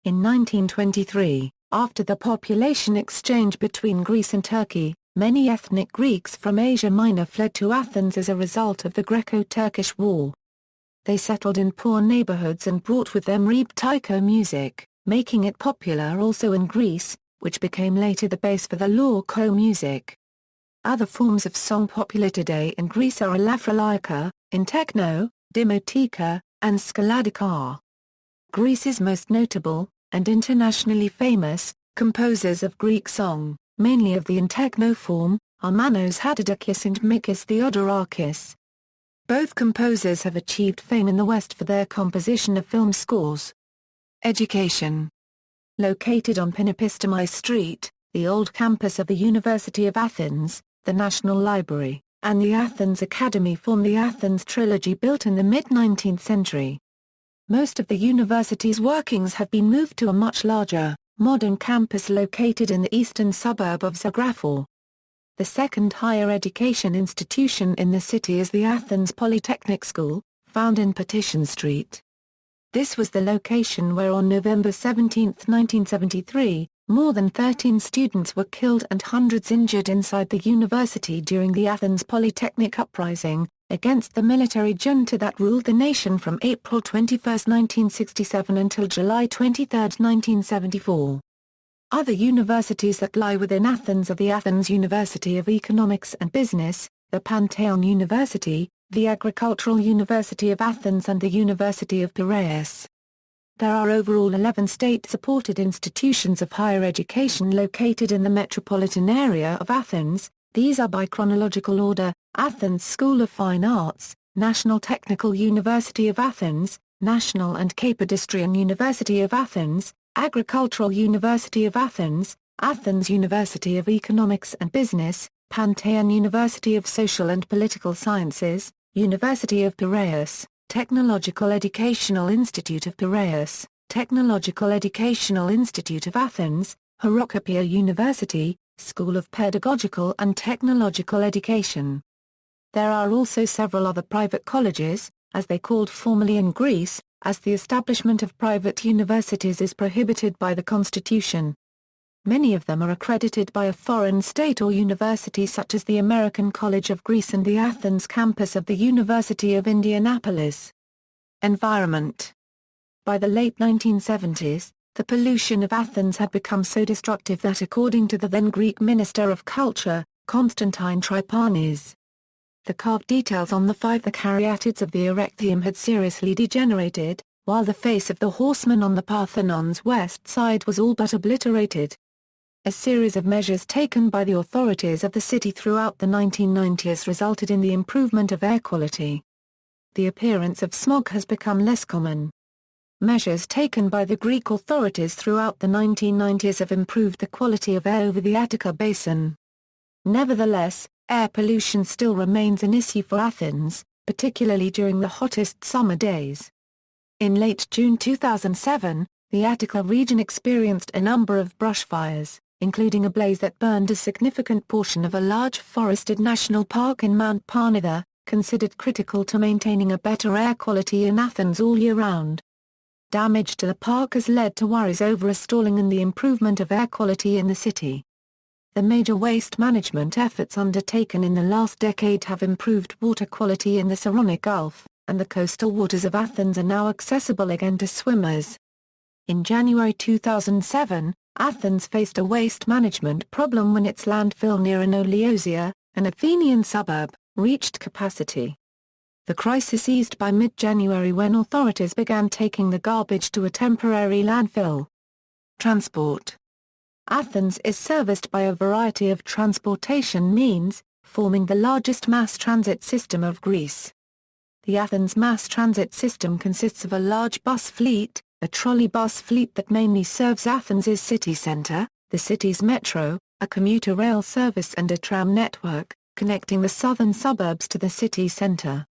In 1923, after the population exchange between Greece and Turkey, many ethnic Greeks from Asia Minor fled to Athens as a result of the Greco-Turkish War. They settled in poor neighborhoods and brought with them rebetiko music, making it popular also in Greece, which became later the base for the Lorco music. Other forms of song popular today in Greece are elafrolaika, in techno, demotika, and skaladika. Greece's most notable, and internationally famous, composers of Greek song, mainly of the techno form, are Manos Hadidakis and Mikis Theodorakis. Both composers have achieved fame in the West for their composition of film scores. Education. Located on Pinopistami Street, the old campus of the University of Athens, the National Library, and the Athens Academy form the Athens Trilogy built in the mid-19th century. Most of the university's workings have been moved to a much larger, modern campus located in the eastern suburb of Zagrafo. The second higher education institution in the city is the Athens Polytechnic School, found in Petition Street. This was the location where on November 17, 1973, more than 13 students were killed and hundreds injured inside the university during the Athens Polytechnic Uprising, against the military junta that ruled the nation from April 21, 1967 until July 23, 1974. Other universities that lie within Athens are the Athens University of Economics and Business, the Pantheon University, the Agricultural University of Athens and the University of Piraeus. There are overall 11 state-supported institutions of higher education located in the metropolitan area of Athens. These are by chronological order: Athens School of Fine Arts, National Technical University of Athens, National and Kapodistrian University of Athens, Agricultural University of Athens, Athens University of Economics and Business, Pantheon University of Social and Political Sciences, University of Piraeus, Technological Educational Institute of Piraeus, Technological Educational Institute of Athens, Hierarchia University, School of Pedagogical and Technological Education. There are also several other private colleges, as they called formerly in Greece, as the establishment of private universities is prohibited by the Constitution. Many of them are accredited by a foreign state or university, such as the American College of Greece and the Athens campus of the University of Indianapolis. Environment. By the late 1970s, the pollution of Athens had become so destructive that, according to the then Greek Minister of Culture, Constantine Tripanis, the carved details on the 5 caryatids of the Erechtheum had seriously degenerated, while the face of the horseman on the Parthenon's west side was all but obliterated. A series of measures taken by the authorities of the city throughout the 1990s resulted in the improvement of air quality. The appearance of smog has become less common. Measures taken by the Greek authorities throughout the 1990s have improved the quality of air over the Attica basin. Nevertheless, air pollution still remains an issue for Athens, particularly during the hottest summer days. In late June 2007, the Attica region experienced a number of brush fires, including a blaze that burned a significant portion of a large forested national park in Mount Parnitha, considered critical to maintaining a better air quality in Athens all year round. Damage to the park has led to worries over a stalling in the improvement of air quality in the city. The major waste management efforts undertaken in the last decade have improved water quality in the Saronic Gulf, and the coastal waters of Athens are now accessible again to swimmers. In January 2007, Athens faced a waste management problem when its landfill near Anoleosia, an Athenian suburb, reached capacity. The crisis eased by mid-January when authorities began taking the garbage to a temporary landfill. Transport. Athens is serviced by a variety of transportation means, forming the largest mass transit system of Greece. The Athens mass transit system consists of a large bus fleet, a trolley bus fleet that mainly serves Athens's city centre, the city's metro, a commuter rail service and a tram network, connecting the southern suburbs to the city centre.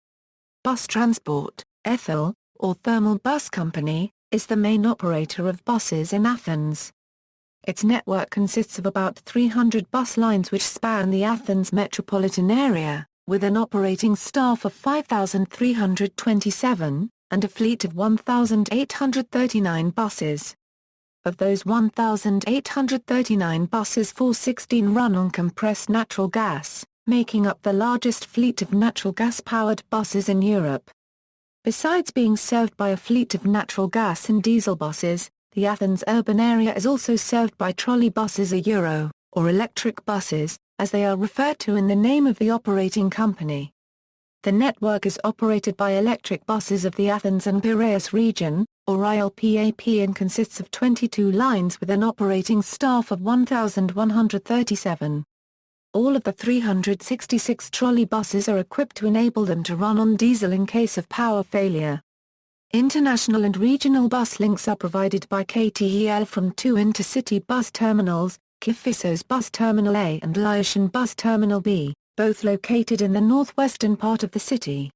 Bus Transport, æthɨnz, or Thermal Bus Company, is the main operator of buses in Athens. Its network consists of about 300 bus lines which span the Athens metropolitan area, with an operating staff of 5,327, and a fleet of 1,839 buses. Of those 1,839 buses, 416 run on compressed natural gas, making up the largest fleet of natural gas-powered buses in Europe. Besides being served by a fleet of natural gas and diesel buses, the Athens urban area is also served by trolley buses, or electric buses, as they are referred to in the name of the operating company. The network is operated by electric buses of the Athens and Piraeus region, or ILPAP, and consists of 22 lines with an operating staff of 1,137. All of the 366 trolley buses are equipped to enable them to run on diesel in case of power failure. International and regional bus links are provided by KTEL from 2 intercity bus terminals, Kifissos Bus Terminal A and Lyceum Bus Terminal B, both located in the northwestern part of the city.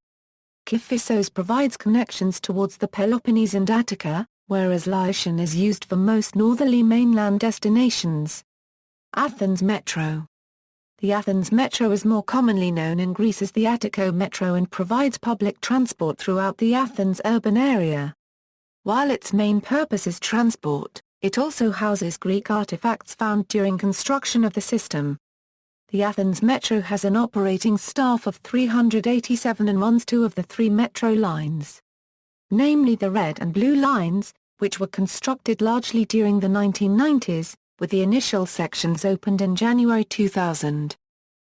Kifissos provides connections towards the Peloponnese and Attica, whereas Lyceum is used for most northerly mainland destinations. Athens Metro. The Athens Metro is more commonly known in Greece as the Attica Metro and provides public transport throughout the Athens urban area. While its main purpose is transport, it also houses Greek artifacts found during construction of the system. The Athens Metro has an operating staff of 387 and runs 2 of the 3 metro lines. Namely the Red and Blue lines, which were constructed largely during the 1990s, with the initial sections opened in January 2000.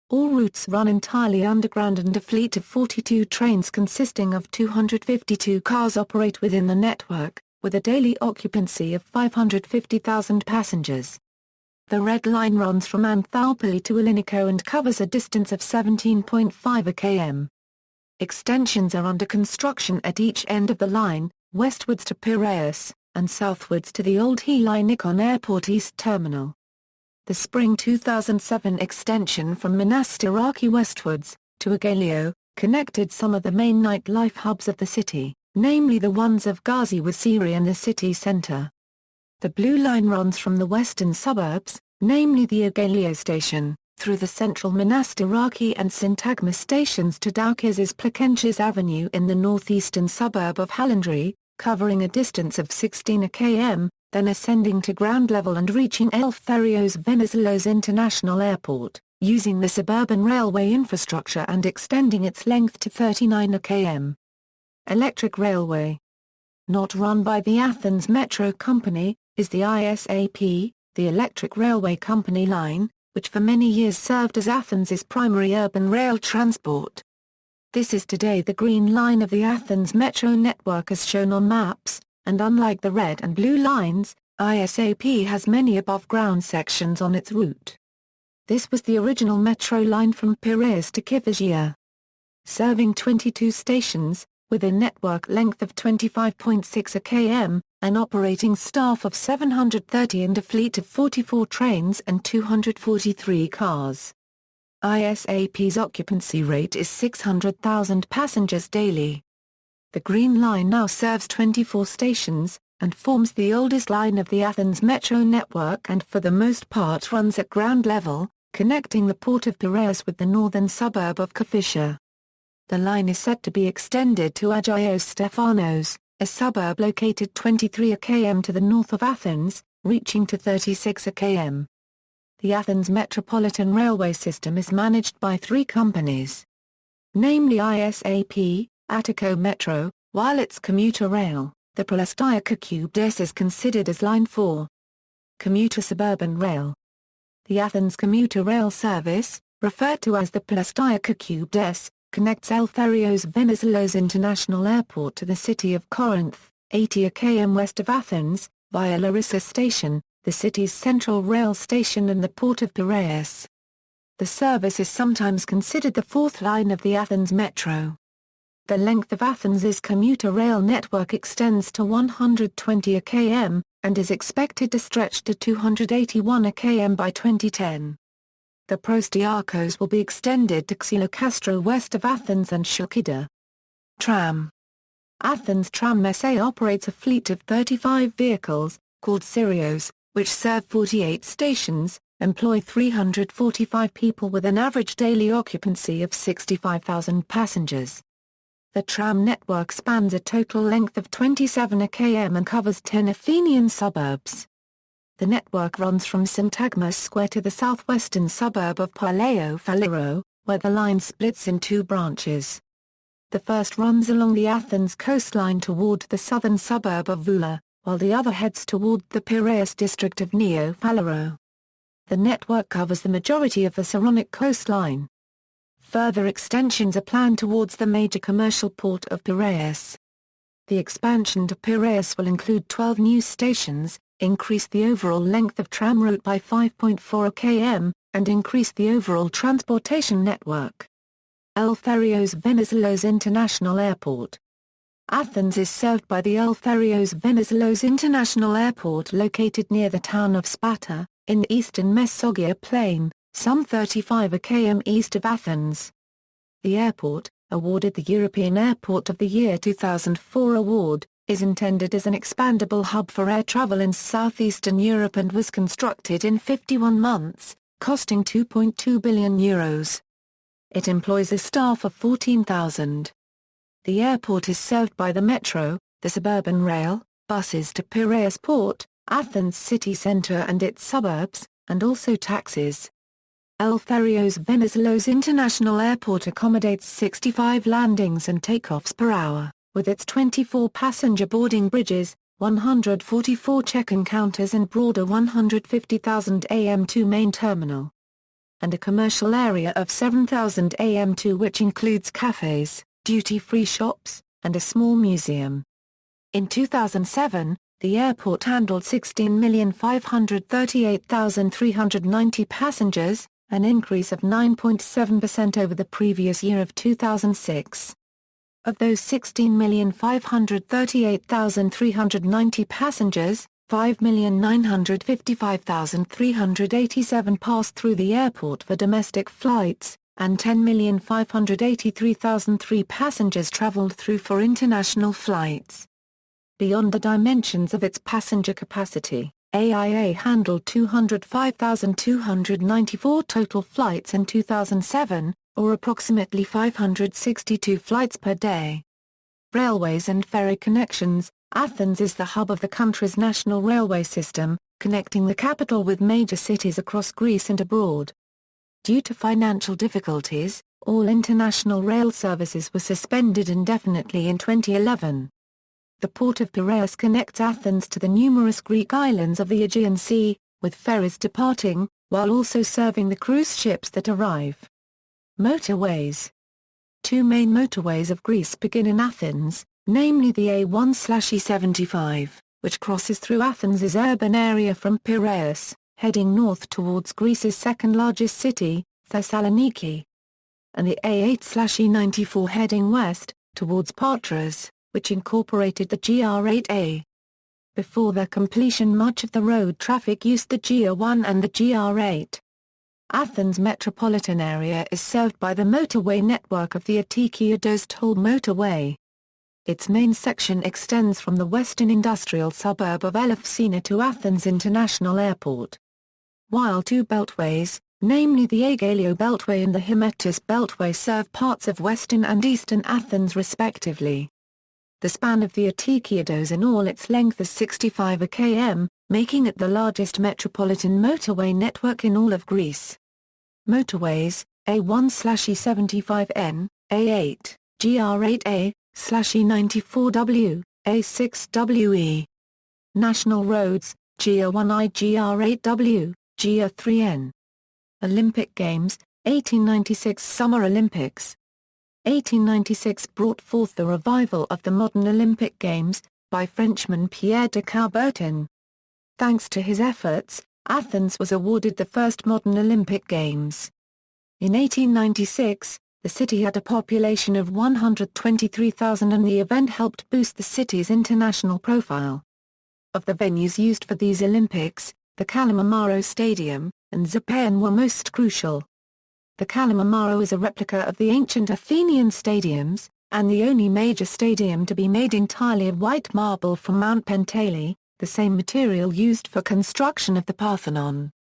All routes run entirely underground and a fleet of 42 trains consisting of 252 cars operate within the network, with a daily occupancy of 550,000 passengers. The Red Line runs from Anthoupoli to Ioanniko and covers a distance of 17.5 km. Extensions are under construction at each end of the line, westwards to Piraeus, and southwards to the old Hellinikon Airport East Terminal. The spring 2007 extension from Monastiraki westwards, to Aigaleo, connected some of the main nightlife hubs of the city, namely the ones of Gazi with Siri and the city centre. The Blue Line runs from the western suburbs, namely the Aigaleo station, through the central Monastiraki and Syntagma stations to Daukizes Placenches Avenue in the northeastern suburb of Halandri, covering a distance of 16 km, then ascending to ground level and reaching Eleftherios Venizelos International Airport, using the suburban railway infrastructure and extending its length to 39 km. Electric railway. Not run by the Athens Metro Company, is the ISAP, the Electric Railway Company line, which for many years served as Athens's primary urban rail transport. This is today the Green Line of the Athens Metro network as shown on maps, and unlike the Red and Blue Lines, ISAP has many above-ground sections on its route. This was the original metro line from Piraeus to Kythia. Serving 22 stations, with a network length of 25.6 km, an operating staff of 730 and a fleet of 44 trains and 243 cars. ISAP's occupancy rate is 600,000 passengers daily. The Green Line now serves 24 stations, and forms the oldest line of the Athens Metro network and for the most part runs at ground level, connecting the port of Piraeus with the northern suburb of Kifisia. The line is set to be extended to Agios Stefanos, a suburb located 23 km to the north of Athens, reaching to 36 km. The Athens Metropolitan Railway System is managed by three companies. Namely ISAP, Attica Metro, while its commuter rail, the Plastoica Cube-des is considered as Line 4. Commuter Suburban Rail. The Athens Commuter Rail Service, referred to as the Plastoica Cube-des, connects Eleftherios Venizelos International Airport to the city of Corinth, 80 km west of Athens, via Larissa Station, the city's central rail station and the port of Piraeus. The service is sometimes considered the fourth line of the Athens Metro. The length of Athens's commuter rail network extends to 120 km, and is expected to stretch to 281 km by 2010. The Proastiakos will be extended to Xylokastro west of Athens and Chalkida. Tram. Athens Tram SA operates a fleet of 35 vehicles, called Sirios, which serve 48 stations, employ 345 people with an average daily occupancy of 65,000 passengers. The tram network spans a total length of 27 km and covers 10 Athenian suburbs. The network runs from Syntagmas Square to the southwestern suburb of Piraeus, where the line splits in two branches. The first runs along the Athens coastline toward the southern suburb of Voula, while the other heads toward the Piraeus district of Neo-Phaleron. The network covers the majority of the Saronic coastline. Further extensions are planned towards the major commercial port of Piraeus. The expansion to Piraeus will include 12 new stations, increase the overall length of tram route by 5.4 km, and increase the overall transportation network. Eleftherios Venizelos International Airport. Athens is served by the Eleftherios Venizelos International Airport located near the town of Spata, in the eastern Mesogia Plain, some 35 km east of Athens. The airport, awarded the European Airport of the Year 2004 award, is intended as an expandable hub for air travel in southeastern Europe and was constructed in 51 months, costing €2.2 billion. It employs a staff of 14,000. The airport is served by the metro, the suburban rail, buses to Piraeus Port, Athens city centre and its suburbs, and also taxis. Eleftherios Venizelos International Airport accommodates 65 landings and takeoffs per hour, with its 24 passenger boarding bridges, 144 check-in counters and broader 150,000 am2 main terminal. And a commercial area of 7,000 am2 which includes cafes, duty-free shops, and a small museum. In 2007, the airport handled 16,538,390 passengers, an increase of 9.7% over the previous year of 2006. Of those 16,538,390 passengers, 5,955,387 passed through the airport for domestic flights, and 10,583,003 passengers traveled through for international flights. Beyond the dimensions of its passenger capacity, AIA handled 205,294 total flights in 2007, or approximately 562 flights per day. Railways and ferry connections. Athens is the hub of the country's national railway system, connecting the capital with major cities across Greece and abroad. Due to financial difficulties, all international rail services were suspended indefinitely in 2011. The port of Piraeus connects Athens to the numerous Greek islands of the Aegean Sea, with ferries departing, while also serving the cruise ships that arrive. Motorways. Two main motorways of Greece begin in Athens, namely the A1/E75, which crosses through Athens' urban area from Piraeus, heading north towards Greece's second-largest city, Thessaloniki. And the A8/E94 heading west, towards Patras, which incorporated the GR8A. Before their completion, much of the road traffic used the GR1 and the GR8. Athens metropolitan area is served by the motorway network of the Attica toll motorway. Its main section extends from the western industrial suburb of Ἀθīνα to Athens International Airport. While two beltways, namely the Aegaleo Beltway and the Hymettus Beltway, serve parts of western and eastern Athens respectively. The span of the Attica in all its length is 65 km, making it the largest metropolitan motorway network in all of Greece. Motorways, A1/E75N, A8, GR8A/E94W, A6WE. National roads, GR1I, GR8W, GR3N. Olympic Games, 1896 Summer Olympics. 1896 brought forth the revival of the modern Olympic Games, by Frenchman Pierre de Coubertin. Thanks to his efforts, Athens was awarded the first modern Olympic Games. In 1896, the city had a population of 123,000 and the event helped boost the city's international profile. Of the venues used for these Olympics, the Kalimamaro Stadium and Zappeion were most crucial. The Kalimamaro is a replica of the ancient Athenian stadiums, and the only major stadium to be made entirely of white marble from Mount Penteli, the same material used for construction of the Parthenon.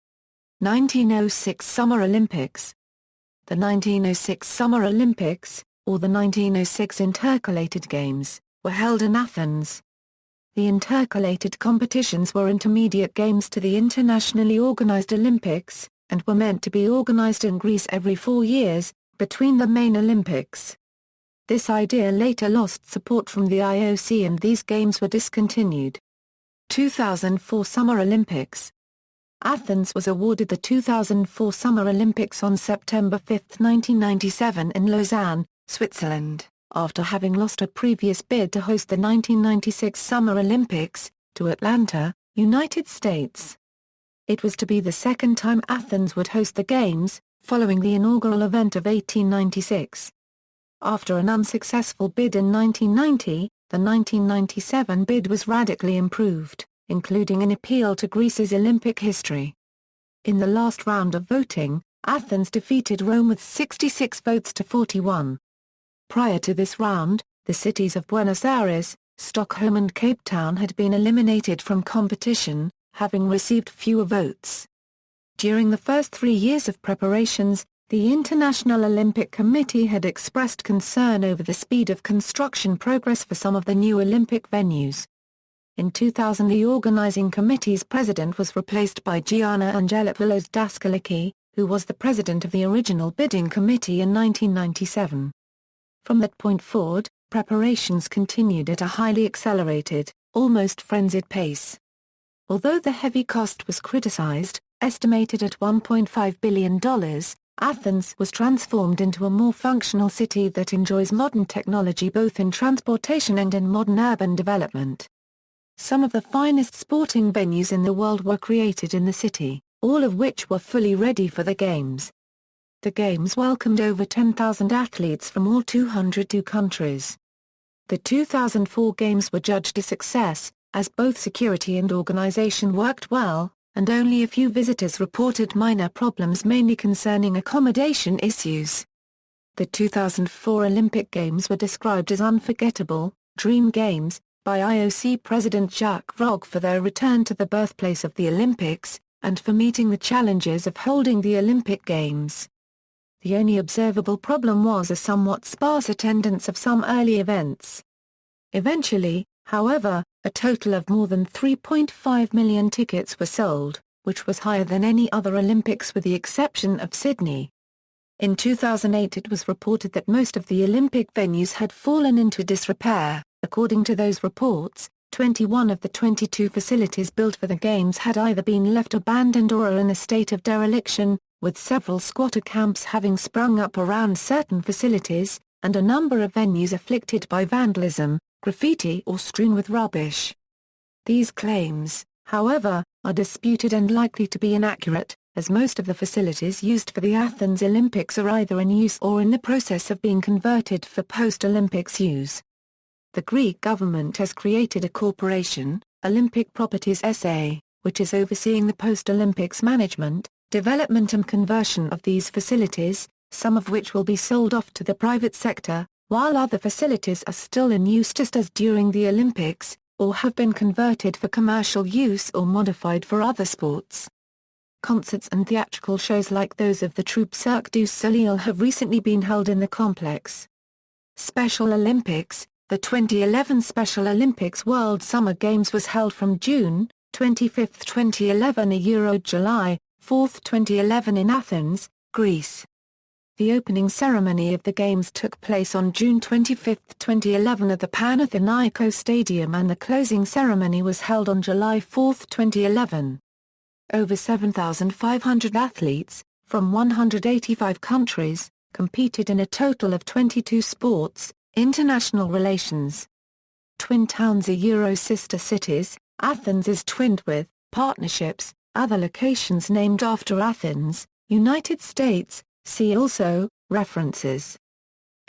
1906 Summer Olympics. The 1906 Summer Olympics, or the 1906 Intercalated Games, were held in Athens. The intercalated competitions were intermediate games to the internationally organized Olympics, and were meant to be organized in Greece every 4 years, between the main Olympics. This idea later lost support from the IOC and these games were discontinued. 2004 Summer Olympics. Athens was awarded the 2004 Summer Olympics on September 5, 1997 in Lausanne, Switzerland, after having lost a previous bid to host the 1996 Summer Olympics, to Atlanta, United States. It was to be the second time Athens would host the Games, following the inaugural event of 1896. After an unsuccessful bid in 1990, the 1997 bid was radically improved, including an appeal to Greece's Olympic history. In the last round of voting, Athens defeated Rome with 66 votes to 41. Prior to this round, the cities of Buenos Aires, Stockholm and Cape Town had been eliminated from competition, having received fewer votes. During the first 3 years of preparations, the International Olympic Committee had expressed concern over the speed of construction progress for some of the new Olympic venues. In 2000 the organizing committee's president was replaced by Gianna Angelopoulos Daskalaki, who was the president of the original bidding committee in 1997. From that point forward, preparations continued at a highly accelerated, almost frenzied pace. Although the heavy cost was criticized, estimated at $1.5 billion, Athens was transformed into a more functional city that enjoys modern technology both in transportation and in modern urban development. Some of the finest sporting venues in the world were created in the city, all of which were fully ready for the Games. The Games welcomed over 10,000 athletes from all 202 countries. The 2004 Games were judged a success, as both security and organization worked well, and only a few visitors reported minor problems mainly concerning accommodation issues. The 2004 Olympic Games were described as unforgettable, dream games, by IOC President Jacques Rogge for their return to the birthplace of the Olympics, and for meeting the challenges of holding the Olympic Games. The only observable problem was a somewhat sparse attendance of some early events. Eventually, however, a total of more than 3.5 million tickets were sold, which was higher than any other Olympics with the exception of Sydney. In 2008 it was reported that most of the Olympic venues had fallen into disrepair. According to those reports, 21 of the 22 facilities built for the Games had either been left abandoned or are in a state of dereliction, with several squatter camps having sprung up around certain facilities, and a number of venues afflicted by vandalism, graffiti or strewn with rubbish. These claims, however, are disputed and likely to be inaccurate, as most of the facilities used for the Athens Olympics are either in use or in the process of being converted for post-Olympics use. The Greek government has created a corporation, Olympic Properties SA, which is overseeing the post-Olympics management, development and conversion of these facilities, some of which will be sold off to the private sector, while other facilities are still in use just as during the Olympics, or have been converted for commercial use or modified for other sports. Concerts and theatrical shows like those of the troupe Cirque du Soleil have recently been held in the complex. Special Olympics. The 2011 Special Olympics World Summer Games was held from June 25, 2011 July 4, 2011 in Athens, Greece. The opening ceremony of the Games took place on June 25, 2011 at the Panathinaikos Stadium and the closing ceremony was held on July 4, 2011. Over 7,500 athletes, from 185 countries, competed in a total of 22 sports. International relations. Twin towns are sister cities. Athens is twinned with partnerships, other locations named after Athens, United States. See also, references.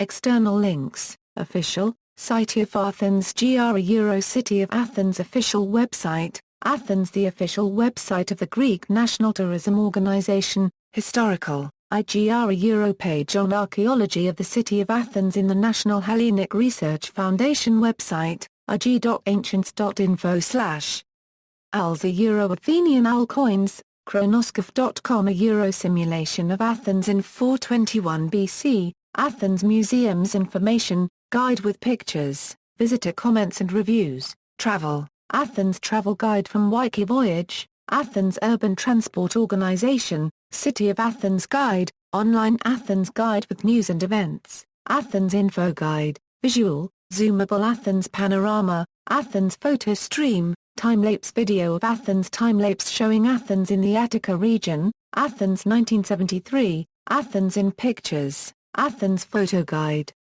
External links, official, City of Athens City of Athens official website, Athens the official website of the Greek National Tourism Organization, historical, page on Archaeology of the City of Athens in the National Hellenic Research Foundation website, ig.ancients.info/ ALS Athenian AL coins, chronoscope.com a simulation of Athens in 421 BC, Athens Museums Information, Guide with pictures, visitor comments and reviews, travel, Athens Travel Guide from Wikivoyage, Athens Urban Transport Organization, City of Athens Guide, Online Athens Guide with news and events, Athens Info Guide, Visual, Zoomable Athens Panorama, Athens Photo Stream, Time-lapse video of Athens Time-lapse showing Athens in the Attica region, Athens 1973, Athens in Pictures, Athens Photo Guide.